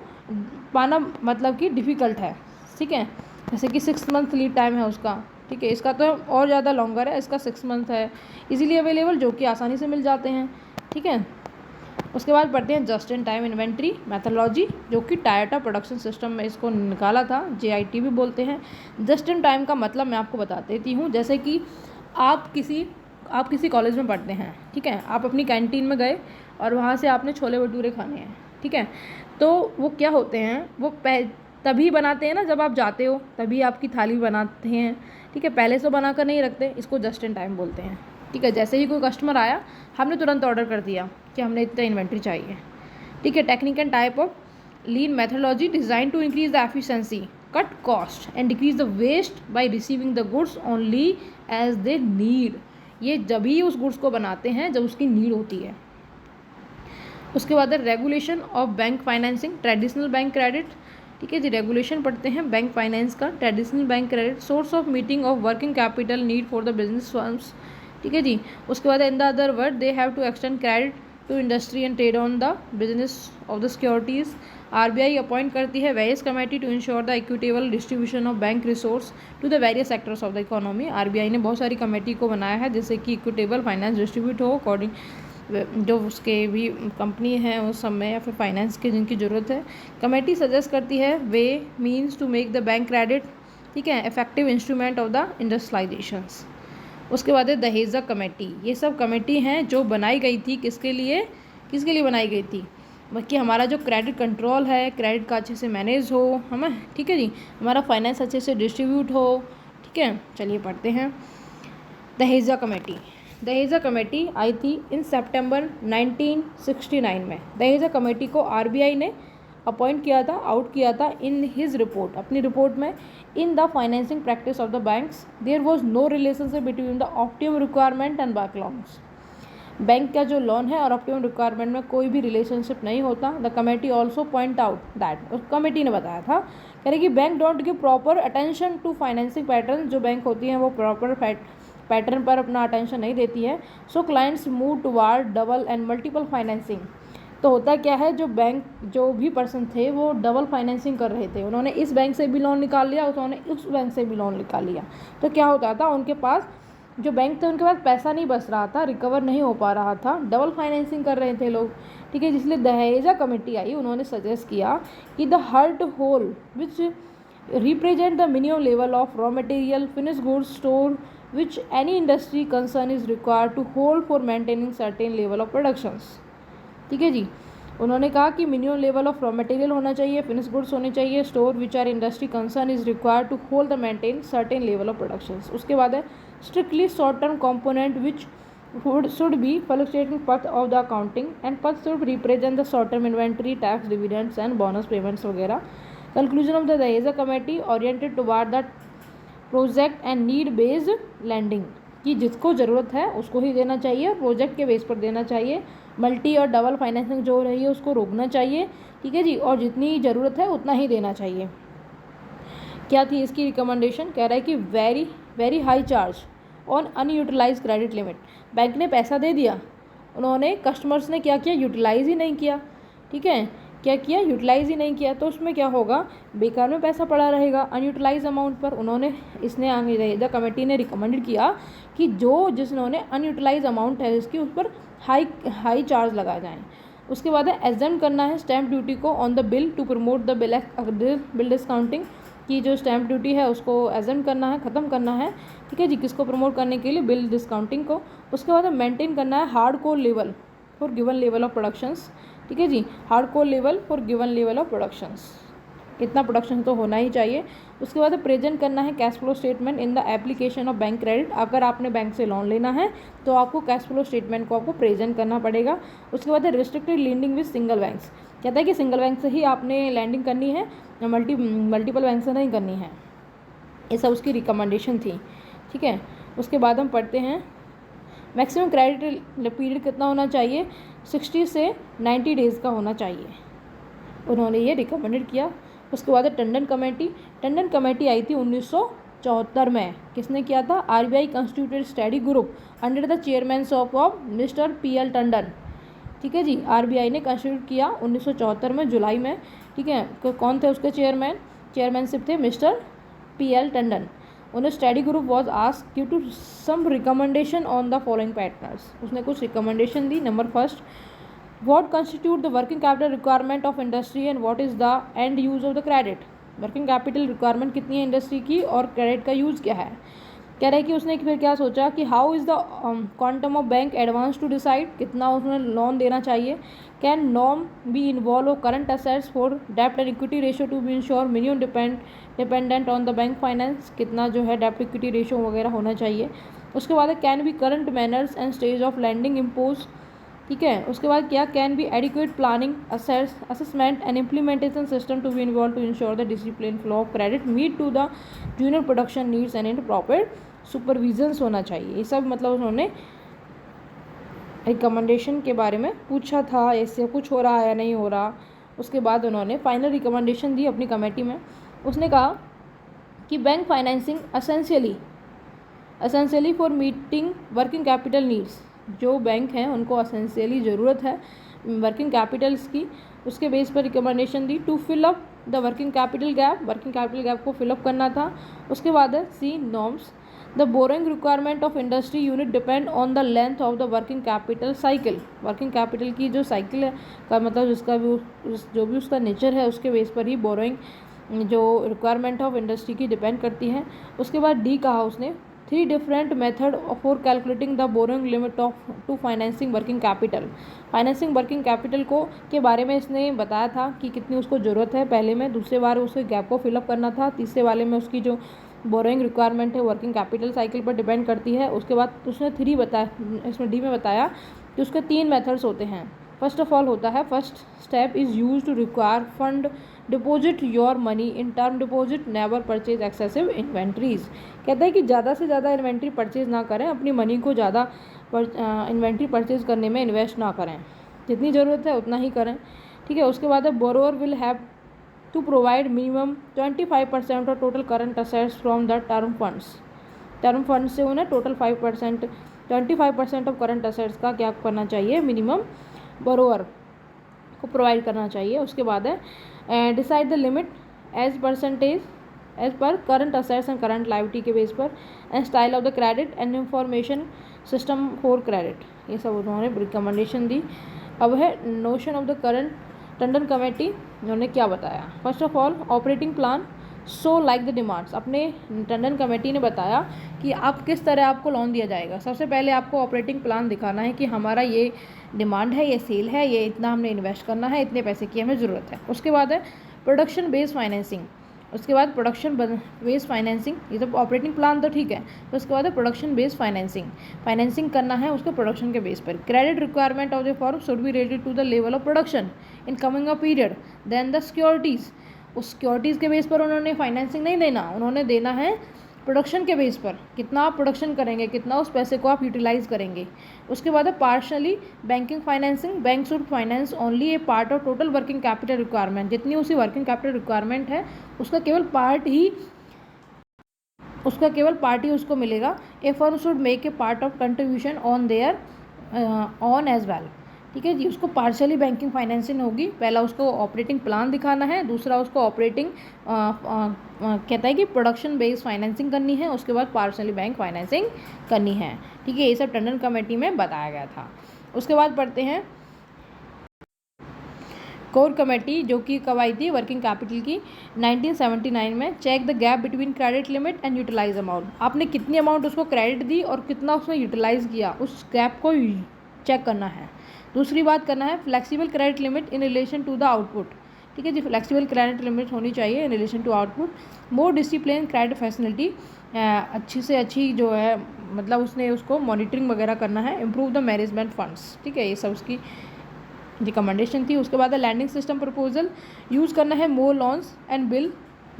पाना मतलब कि डिफ़िकल्ट है। ठीक है, जैसे कि 6 मंथ लीड टाइम है उसका। ठीक है, इसका तो और ज़्यादा लॉन्गर है, इसका 6 मंथ है। इजीली अवेलेबल, जो कि आसानी से मिल जाते हैं। ठीक है, उसके बाद पढ़ते हैं just in time inventory methodology, जो कि टायोटा प्रोडक्शन सिस्टम में इसको निकाला था, JIT भी बोलते हैं। जस्ट इन टाइम का मतलब मैं आपको बता देती हूँ। जैसे कि आप किसी कॉलेज में पढ़ते हैं, ठीक है, आप अपनी कैंटीन में गए और वहाँ से आपने छोले भटूरे खाने हैं। ठीक है, तो वो क्या होते हैं, वो तभी बनाते हैं ना जब आप जाते हो, तभी आपकी थाली बनाते हैं। ठीक है, पहले से बना कर नहीं रखते, इसको जस्ट इन टाइम बोलते हैं। ठीक है, जैसे ही कोई कस्टमर आया हमने तुरंत ऑर्डर कर दिया कि हमने इतना इन्वेंट्री चाहिए। ठीक है, technique and type of lean methodology design to increase the efficiency, cut cost and decrease the waste by receiving the goods only as they need. ये जब ही उस गुड्स को बनाते हैं जब उसकी नीड होती है। उसके बाद है regulation of bank financing, traditional bank credit. ठीक है जी, रेगुलेशन पढ़ते हैं बैंक फाइनेंस का। Traditional bank credit, source of meeting of working capital need for the business firms. ठीक है जी, उसके बाद in the other word they have to extend credit to industry and trade on the business of the securities. RBI appoint करती है various committee to ensure the equitable distribution of bank resource to the various sectors of the economy. RBI ने बहुत सारी committee को बनाया है जिससे कि इक्विटेबल फाइनेंस डिस्ट्रीब्यूट हो अकॉर्डिंग जो उसके भी कंपनी है उस समय या फिर फाइनेंस की जिनकी ज़रूरत है। कमेटी सजेस्ट करती है ways means to make the bank credit, ठीक है, effective instrument of the industrializations. उसके बाद है दहेजा कमेटी। ये सब कमेटी हैं जो बनाई गई थी किसके लिए बनाई गई थी, कि हमारा जो क्रेडिट कंट्रोल है, क्रेडिट का अच्छे से मैनेज हो हमें। ठीक है जी, हमारा फाइनेंस अच्छे से डिस्ट्रीब्यूट हो। ठीक है, चलिए पढ़ते हैं दहेजा कमेटी। दहेजा कमेटी आई थी इन सितंबर 1969 में। दहेजा कमेटी को RBI ने अपॉइंट किया था, आउट किया था इन हिज रिपोर्ट, अपनी रिपोर्ट में। In the financing practice of the banks there was no relationship between the optimum requirement and bank loans. Bank का जो लोन है और ऑप्टिमम रिक्वायरमेंट में कोई भी रिलेशनशिप नहीं होता। The committee also point out that, उस कमेटी ने बताया था, कह रही कि bank don't give proper attention to financing pattern. जो बैंक होती हैं वो प्रॉपर पैटर्न पर अपना अटेंशन नहीं देती है। So clients move toward double and multiple financing. तो होता क्या है, जो भी पर्सन थे वो डबल फाइनेंसिंग कर रहे थे। उन्होंने इस बैंक से भी लोन निकाल लिया, उन्होंने उस बैंक से भी लोन निकाल लिया। तो क्या होता था, उनके पास जो बैंक थे उनके पास पैसा नहीं बच रहा था, रिकवर नहीं हो पा रहा था, डबल फाइनेंसिंग कर रहे थे लोग। ठीक है, इसलिए दहेजा कमेटी आई, उन्होंने सजेस्ट किया कि the hard core which represent the minimum level of raw material finish goods store which any industry concern is required to hold for maintaining certain level of productions। ठीक है जी, उन्होंने कहा कि minimum level of raw material होना चाहिए, finish goods होने चाहिए, store which are industry concern is required to hold the maintain certain level of productions. उसके बाद है strictly short term component which should be fluctuating path of the accounting and path should represent the short term inventory, tax, dividends and bonus payments वगैरह। conclusion of the Daheza committee oriented toward the project and need based lending, कि जिसको ज़रूरत है उसको ही देना चाहिए, project के base पर देना चाहिए। मल्टी और डबल फाइनेंसिंग जो हो रही है उसको रोकना चाहिए। ठीक है जी, और जितनी ज़रूरत है उतना ही देना चाहिए। क्या थी इसकी रिकमेंडेशन, कह रहा है कि very very high charge on unutilise credit limit. Bank ने पैसा दे दिया, उन्होंने कस्टमर्स ने क्या किया, यूटिलाइज़ ही नहीं किया। ठीक है, क्या किया, यूटिलाइज़ ही नहीं किया, तो उसमें क्या होगा, बेकार में पैसा पड़ा रहेगा अनयूटिलाइज अमाउंट पर। उन्होंने द कमेटी ने रिकमेंडेड किया कि जिन्होंने अनयूटिलाइज अमाउंट है इसकी उस पर हाई चार्ज लगाए जाएँ। उसके बाद है एग्जेम्प्ट करना है स्टैम्प ड्यूटी को on the bill to promote the bill discounting, की जो स्टैम्प ड्यूटी है उसको एग्जेम्प्ट करना है, ख़त्म करना है। ठीक है जी, किसको प्रमोट करने के लिए, बिल डिस्काउंटिंग को। उसके बाद मेंटेन करना है hard core level for given level of productions. ठीक है जी, hard core level for given level of productions, इतना प्रोडक्शन तो होना ही चाहिए। उसके बाद प्रेजेंट करना है cash flow statement in the application of bank credit. अगर आपने बैंक से लोन लेना है तो आपको कैश फ्लो स्टेटमेंट को आपको प्रेजेंट करना पड़ेगा। उसके बाद restricted lending with single banks, कहता है कि सिंगल बैंक से ही आपने लैंडिंग करनी है, मल्टीपल बैंक से नहीं करनी है। ये सब उसकी रिकमेंडेशन थी। ठीक है, उसके बाद हम पढ़ते हैं मैक्सिमम क्रेडिट पीरियड कितना होना चाहिए, 60 से 90 डेज़ का होना चाहिए, उन्होंने ये रिकमेंडेड किया। उसके बाद टंडन कमेटी आई थी 1974 में। किसने किया था, RBI constituted study group under the chairmanship of mister P L Tandon. ठीक है जी, आरबीआई ने कंस्टिट्यूट किया 1974 में, जुलाई में। ठीक है, कौन थे उसके चेयरमैनशिप थे मिस्टर पीएल टंडन। उन्हें study group was asked due to some recommendation on the following patterns, उसने कुछ रिकमेंडेशन दी। Number first, what constitute the working capital requirement of industry and what is the end use of the credit। Working capital requirement कितनी है industry की और credit का use क्या है। कह रहा है कि उसने फिर क्या सोचा कि how is the quantum of bank advance to decide, कितना उसने लोन देना चाहिए। Can norm be involve current assets for डेप्ट and equity ratio to be ensure minimum dependent on the bank finance, कितना जो है डेप्ट इक्विटी रेशियो वगैरह होना चाहिए। उसके बाद can be current manners and stage of landing impose. ठीक है, उसके बाद क्या, can be adequate planning assessment and implementation system to be involve to ensure the discipline flow of credit meet to the junior production needs and in proper supervisions होना चाहिए। ये सब मतलब उन्होंने रिकमेंडेशन के बारे में पूछा था, ऐसे कुछ हो रहा है या नहीं हो रहा। उसके बाद उन्होंने फाइनल रिकमेंडेशन दी अपनी कमेटी में। उसने कहा कि bank financing essentially for meeting working capital needs, जो बैंक हैं उनको असेंशियली ज़रूरत है वर्किंग कैपिटल्स की। उसके बेस पर रिकमेंडेशन दी to fill up the working capital gap को फिलअप करना था। उसके बाद है C norms, the borrowing requirement of industry unit depend on the length of the working capital cycle. Working capital की जो साइकिल है का मतलब जो भी उसका नेचर है उसके बेस पर ही बोरोइंग जो रिक्वायरमेंट ऑफ इंडस्ट्री की डिपेंड करती है। उसके बाद डी कहा उसने 3 different method for calculating the borrowing limit of to financing working capital. Financing working capital को के बारे में इसने बताया था कि कितनी उसको ज़रूरत है पहले में, दूसरे बार उसके गैप को फिलअप करना था, तीसरे वाले में उसकी जो बोरोइंग रिक्वायरमेंट है वर्किंग कैपिटल साइकिल पर डिपेंड करती है। उसके बाद उसने 3 बताया, इसमें डी में बताया कि उसके 3 मेथड्स होते हैं। फर्स्ट ऑफ ऑल होता है, first step is use to require fund deposit your money in term deposit, never purchase excessive inventories. कहता है कि ज़्यादा से ज़्यादा इन्वेंट्री परचेज ना करें, अपनी मनी को ज़्यादा इन्वेंट्री परचेज करने में इन्वेस्ट ना करें, जितनी ज़रूरत है उतना ही करें। ठीक है, उसके बाद है borrower will have to provide minimum 25% of total current assets from the term funds से उन्हें टोटल 25% ऑफ करंट असेट्स का क्या करना चाहिए, मिनिमम बोरोअर को प्रोवाइड करना चाहिए। उसके बाद है decide the limit as per current assets and current liability के बेस पर, and style of the credit and information system for credit, ये सब उन्होंने रिकमेंडेशन दी। अब है notion of the current Tandon committee, उन्होंने क्या बताया। First of all operating plan so like the demands, अपने टंडन कमेटी ने बताया कि आप किस तरह आपको लोन दिया जाएगा। सबसे पहले आपको ऑपरेटिंग प्लान दिखाना है कि हमारा ये डिमांड है, ये सेल है, ये इतना हमने इन्वेस्ट करना है, इतने पैसे की हमें ज़रूरत है। उसके बाद है प्रोडक्शन बेस्ड फाइनेंसिंग, उसके बाद प्रोडक्शन बेस्ड फाइनेंसिंग, ये तो ऑपरेटिंग प्लान तो ठीक है, तो उसके बाद है प्रोडक्शन बेस्ड फाइनेंसिंग करना है उसके प्रोडक्शन के बेस पर। Credit requirement of the firm should be related to the level of production in coming a period, then the securities, उस सिक्योरिटीज़ के बेस पर उन्होंने फाइनेंसिंग नहीं देना, उन्होंने देना है प्रोडक्शन के बेस पर, कितना आप प्रोडक्शन करेंगे, कितना उस पैसे को आप यूटिलाइज़ करेंगे। उसके बाद है partially banking financing, bank should finance only A part of total working capital requirement, जितनी उसी वर्किंग कैपिटल रिक्वायरमेंट है उसका केवल पार्ट ही उसको मिलेगा, a firm should make a part of contribution on their on as well. ठीक है जी, उसको पार्शियली बैंकिंग फाइनेंसिंग होगी। पहला उसको ऑपरेटिंग प्लान दिखाना है, दूसरा उसको ऑपरेटिंग कहता है कि प्रोडक्शन बेस्ड फाइनेंसिंग करनी है, उसके बाद पार्शियली बैंक फाइनेंसिंग करनी है। ठीक है, ये सब टंडन कमेटी में बताया गया था। उसके बाद पढ़ते हैं कोर कमेटी, जो कि कब आई थी वर्किंग कैपिटल की 1979 में। Check the gap between credit limit and utilize amount. आपने कितनी अमाउंट उसको क्रेडिट दी और कितना उसने यूटिलाइज किया, उस गैप को चेक करना है। दूसरी बात करना है flexible credit limit in relation to the output. ठीक है जी, फ्लेक्सिबल क्रेडिट लिमिट होनी चाहिए in relation to output. More discipline credit facility, अच्छी से अच्छी जो है मतलब उसने उसको मॉनिटरिंग वगैरह करना है। Improve the management funds. ठीक है, ये सब उसकी रिकमेंडेशन थी। उसके बाद लैंडिंग सिस्टम प्रपोजल, यूज़ करना है more loans and bill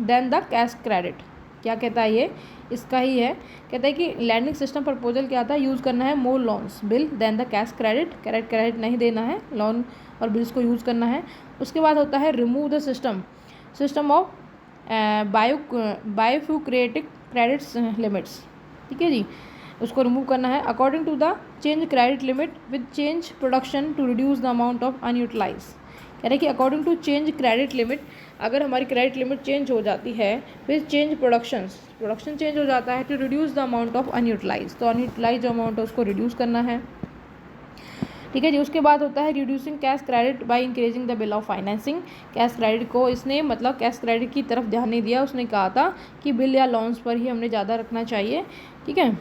than the cash credit. क्या कहता है ये, इसका ही है। कहता है कि लैंडिंग सिस्टम प्रपोजल क्या आता है, यूज़ करना है more loans bill than the cash credit. Credit नहीं देना है, लोन और बिल्स को यूज़ करना है। उसके बाद होता है remove the system of bureaucratic credits limits. ठीक है जी, उसको रिमूव करना है। According to the change credit limit with change production to reduce the amount of unutilise. कह रहे हैं कि according to change credit limit, अगर हमारी क्रेडिट लिमिट चेंज हो जाती है फिर चेंज प्रोडक्शन चेंज हो जाता है to reduce the amount of unutilize. तो अनयूटिलाइज जो अमाउंट है उसको रिड्यूस करना है। ठीक है जी, उसके बाद होता है reducing cash credit by increasing the bill of financing. Cash credit को इसने मतलब कैश क्रेडिट की तरफ ध्यान नहीं दिया, उसने कहा था कि बिल या लोन्स पर ही हमने ज़्यादा रखना चाहिए। ठीक है,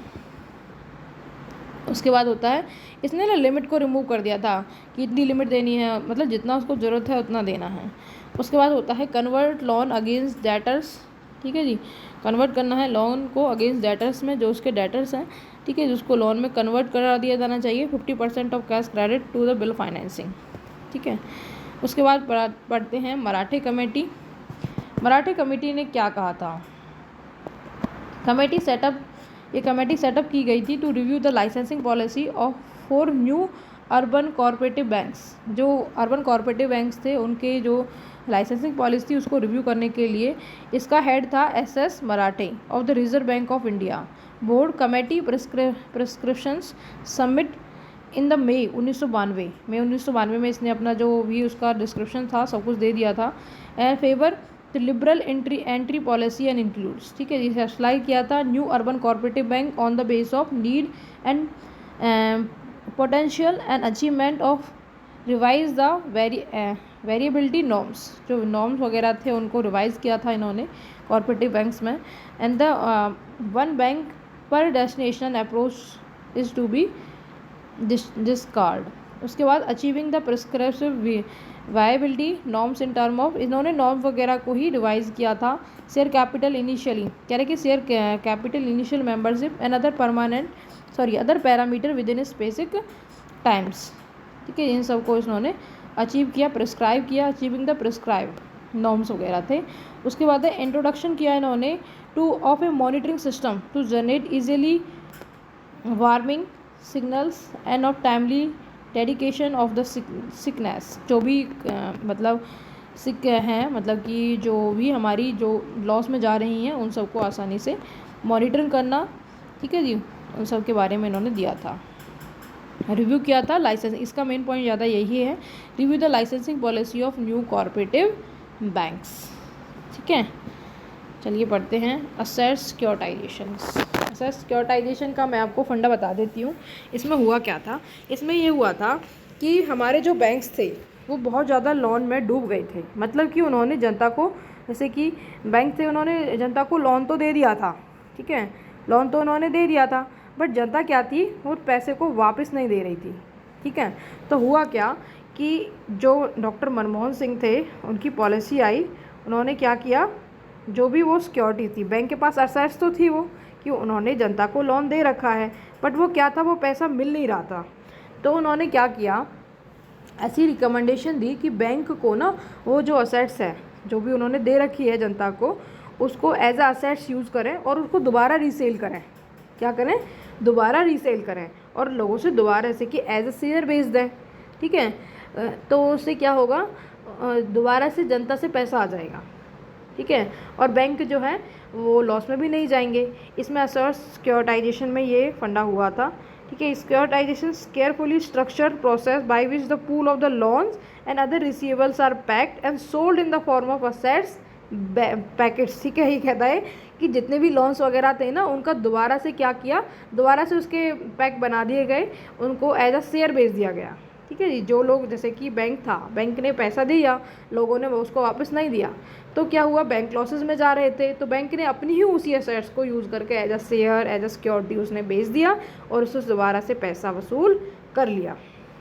उसके बाद होता है इसने ना लिमिट को रिमूव कर दिया था कि इतनी लिमिट देनी है, मतलब जितना उसको ज़रूरत है उतना देना है। उसके बाद होता है कन्वर्ट लोन अगेंस्ट डेटर्स। ठीक है जी, कन्वर्ट करना है लोन को अगेंस्ट डेटर्स में, जो उसके डेटर्स हैं। ठीक है, जिसको लोन में कन्वर्ट करा दिया जाना चाहिए। 50% of cash credit to the bill financing. ठीक है, उसके बाद पढ़ते हैं मराठे कमेटी। मराठे कमेटी ने क्या कहा था, ये कमेटी सेटअप की गई थी to review the licensing policy of 4 new urban cooperative banks. जो अर्बन कॉर्पोरेटिव बैंक्स थे उनके जो लाइसेंसिंग पॉलिसी थी उसको रिव्यू करने के लिए। इसका हेड था SS Marathe of the Reserve Bank of India. Board committee prescriptions submit in the May 1992 में इसने अपना जो भी उसका डिस्क्रिप्शन था सब कुछ दे दिया था। And favour the liberal entry policy and includes. ठीक है, जिसे अप्लाई किया था new urban cooperative bank on the base of need and potential and achievement of revise the variability norms. जो नॉर्म्स वगैरह थे उनको रिवाइज किया था इन्होंने कॉर्पोरेटिव बैंक्स में। And the one bank per destination approach is to be discard. उसके बाद achieving the prescriptive viability norms in term of, इन्होंने नॉर्म वगैरह को ही रिवाइज किया था। शेयर कैपिटल इनिशियली, कह रहे कि share capital initial membership and other parameter with in specific times. ठीक है, इन सब को इन्होंने अचीव किया, प्रिस्क्राइब किया। अचीविंग द प्रिस्क्राइब नॉर्म्स वगैरह थे। उसके बाद इंट्रोडक्शन किया इन्होंने to of a monitoring system to generate easily warning signals and of timely dedication of the sickness. जो भी मतलब सिक हैं, मतलब कि जो भी हमारी जो लॉस में जा रही हैं उन सबको आसानी से मॉनिटरिंग करना। ठीक है जी, उन सब के बारे में इन्होंने दिया था, रिव्यू किया था लाइसेंस। इसका मेन पॉइंट ज़्यादा यही है, review the licensing policy of new corporative banks. ठीक है, चलिए पढ़ते हैं असेट सिक्योरिटाइजेशन। असेट सिक्योरिटाइजेशन का मैं आपको फंडा बता देती हूँ। इसमें हुआ क्या था, इसमें ये हुआ था कि हमारे जो बैंक्स थे वो बहुत ज़्यादा लोन में डूब गए थे। मतलब कि उन्होंने जनता को, जैसे कि बैंक थे, उन्होंने जनता को लोन तो दे दिया था। ठीक है, लोन तो उन्होंने दे दिया था, बट जनता क्या थी, वो पैसे को वापस नहीं दे रही थी। ठीक है, तो हुआ क्या कि जो डॉक्टर मनमोहन सिंह थे उनकी पॉलिसी आई, उन्होंने क्या किया, जो भी वो सिक्योरिटी थी, बैंक के पास असेट्स तो थी वो, कि उन्होंने जनता को लोन दे रखा है, बट वो क्या था, वो पैसा मिल नहीं रहा था। तो उन्होंने क्या किया, ऐसी रिकमेंडेशन दी कि बैंक को ना वो जो असेट्स है जो भी उन्होंने दे रखी है जनता को, उसको एज अ असेट्स यूज़ करें और उसको दोबारा रीसेल करें। क्या करें, दोबारा रीसेल करें और लोगों से दोबारा ऐसे कि एज अ शेयर बेच दें। ठीक है, तो उससे क्या होगा, दोबारा से जनता से पैसा आ जाएगा। ठीक है। और बैंक जो है वो लॉस में भी नहीं जाएंगे। इसमें असर्स सिक्योरिटाइजेशन में ये फंडा हुआ था, ठीक है। Securitization carefully structured process by which the pool of the loans and other receivables are packed and sold in the form of assets packets, ठीक है। ये कहता है कि जितने भी लोन्स वगैरह थे ना, उनका दोबारा से क्या किया, दोबारा से उसके पैक बना दिए गए, उनको एज अ शेयर बेच दिया गया, ठीक है जी। जो लोग, जैसे कि बैंक था, बैंक ने पैसा दिया, लोगों ने उसको वापस नहीं दिया, तो क्या हुआ, बैंक लॉसेस में जा रहे थे, तो बैंक ने अपनी ही उसी एसेट्स को यूज़ करके as a share, as a security उसने बेच दिया और उससे दोबारा से पैसा वसूल कर लिया,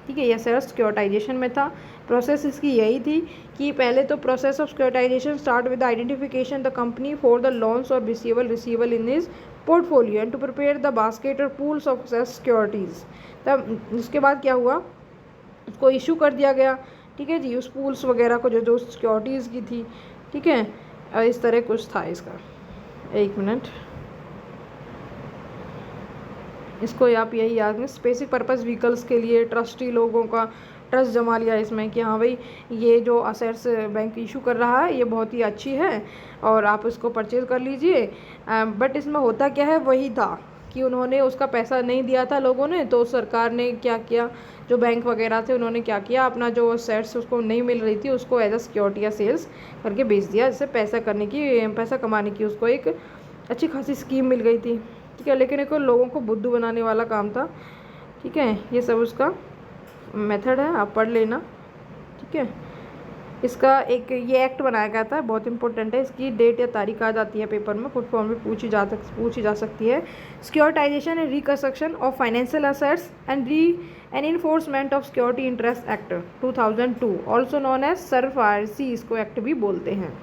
ठीक है। ये शेयर सिक्योरिटाइजेशन में था। प्रोसेस इसकी यही थी कि पहले तो process of securitisation start with identification the company for the loans और receivable in his portfolio and to prepare the basket और पूल्स ऑफ सिक्योरिटीज़। तब उसके बाद क्या हुआ, उसको इशू कर दिया गया, ठीक है जी, उस पूल्स वगैरह को जो सिक्योरिटीज़ की थी, ठीक है। इस तरह कुछ था इसका। एक मिनट, इसको आप यही याद में स्पेसिफिक पर्पस व्हीकल्स के लिए ट्रस्टी लोगों का ट्रस्ट जमा लिया इसमें कि हाँ भाई ये जो असेट्स बैंक इशू कर रहा है ये बहुत ही अच्छी है और आप इसको परचेज़ कर लीजिए। बट इसमें होता क्या है, वही था कि उन्होंने उसका पैसा नहीं दिया था लोगों ने, तो सरकार ने क्या किया, जो बैंक वगैरह थे उन्होंने क्या किया, अपना जो असेट्स उसको नहीं मिल रही थी उसको एज अ सिक्योरिटी या सेल्स करके बेच दिया, जिससे पैसा कमाने की उसको एक अच्छी खासी स्कीम मिल गई थी, ठीक है। लेकिन एक लोगों को बुद्धू बनाने वाला काम था, ठीक है। ये सब उसका मेथड है, आप पढ़ लेना, ठीक है। इसका एक ये एक्ट बनाया गया था, बहुत इंपॉर्टेंट है, इसकी डेट या तारीख आ जाती है पेपर में, फुल फॉर्म में पूछी जा सकती है। Securitization and reconstruction of financial assets and enforcement of security interest act 2002 also known as SARFAESI, इसको एक्ट भी बोलते हैं,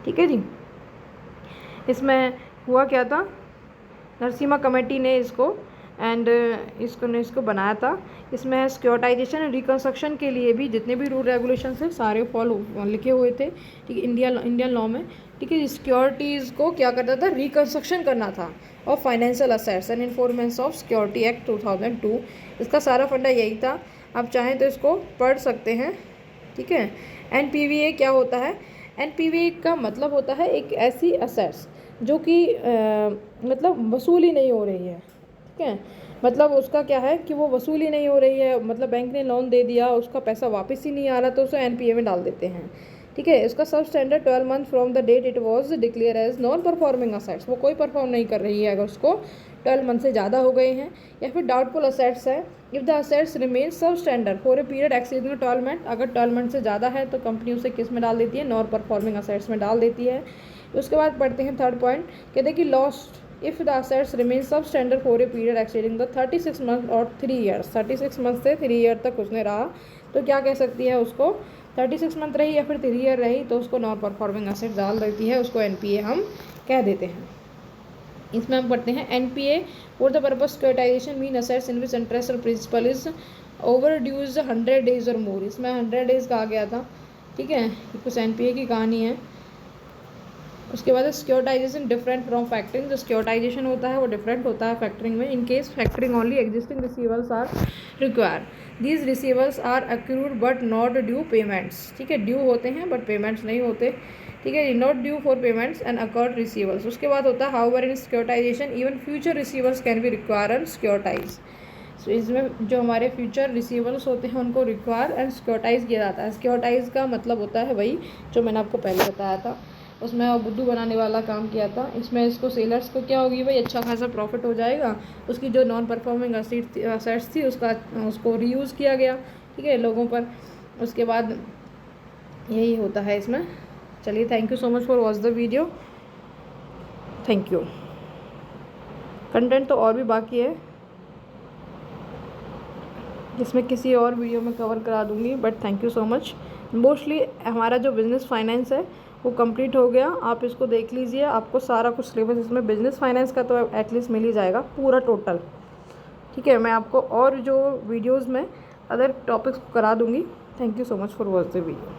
ठीक है जी। इसमें हुआ क्या था, नरसिम्हा कमेटी ने इसको इसको बनाया था। इसमें सिक्योरिटाइजेशन एंड रिकंस्ट्रक्शन के लिए भी जितने भी रूल रेगुलेशन थे सारे फॉलो लिखे हुए थे, ठीक है, इंडियन लॉ में, ठीक है। सिक्योरिटीज़ को क्या करता था, रिकंस्ट्रक्शन करना था of financial assets and informants of security act 2002। इसका सारा फंडा यही था, आप चाहें तो इसको पढ़ सकते हैं, ठीक है। NPVA क्या होता है, NPVA का मतलब होता है एक ऐसी असेट्स जो कि मतलब वसूली नहीं हो रही है, ठीक है। मतलब उसका क्या है कि वो वसूली नहीं हो रही है, मतलब बैंक ने लोन दे दिया, उसका पैसा वापस ही नहीं आ रहा, तो उसे NPA में डाल देते हैं, ठीक है। इसका substandard 12 month from the date it was declare as non performing assets, वो कोई परफॉर्म नहीं कर रही है अगर उसको 12 मंथ से ज़्यादा हो गए हैं, या फिर डाउटफुल असेट्स है, if the assets remain substandard for a period exceeding 12 month, अगर 12 मंथ से ज़्यादा है तो कंपनी उसे किस में डाल देती है, नॉन परफॉर्मिंग असेट्स में डाल देती है। उसके बाद पढ़ते हैं थर्ड पॉइंट, कहते हैं कि lost if the assets remain substandard for a period exceeding the 36 month और 3 ईयर्स, 36 मंथ से 3 ईयर तक उसने रहा, तो क्या कह सकती है, उसको 36 मंथ रही या फिर 3 ईयर रही तो उसको नॉन परफॉर्मिंग असेट डाल देती है, उसको NPA हम कह देते हैं। इसमें हम पढ़ते हैं NPA for the purpose securitisation mean assets in which interest और principal is over dues 100 days और मोर। इसमें 100 डेज कहा गया था, ठीक है, कुछ NPA की कहानी है। उसके बाद सिक्योरिटाइजेशन डिफरेंट फ्रॉम फैक्टरिंग, जो सिक्योरिटाइजेशन होता है वो डिफरेंट होता है फैक्टरिंग में। In case factoring only existing receivers are require, these receivers are accrued but not due payments, ठीक है, ड्यू होते हैं बट पेमेंट्स नहीं होते, ठीक है, not due for payments and accord receivers. उसके बाद होता है however in securitization even future receivers can be require and securitize. So इसमें जो हमारे फ्यूचर रिसीवर्स होते हैं उनको रिक्वायर एंड सिक्योरिटाइज किया जाता है। सिक्योरिटाइज का मतलब होता है वही जो मैंने आपको पहले बताया था, उसमें बुद्धू बनाने वाला काम किया था। इसमें इसको सेलर्स को क्या होगी भाई, अच्छा खासा प्रॉफिट हो जाएगा, उसकी जो नॉन परफॉर्मिंग असेट्स थी उसको रीयूज़ किया गया, ठीक है, लोगों पर। उसके बाद यही होता है इसमें। चलिए, thank you so much for watch the video, thank you. Content तो और भी बाकी है, जिसमें किसी और वीडियो में कवर करा दूँगी, but thank you so much. Mostly हमारा जो बिज़नेस फाइनेंस है वो कंप्लीट हो गया, आप इसको देख लीजिए, आपको सारा कुछ सिलेबस इसमें बिज़नेस फाइनेंस का तो एटलीस्ट मिल ही जाएगा पूरा टोटल, ठीक है। मैं आपको और जो वीडियोज़ में अदर टॉपिक्स करा दूँगी। Thank you so much for watch the video.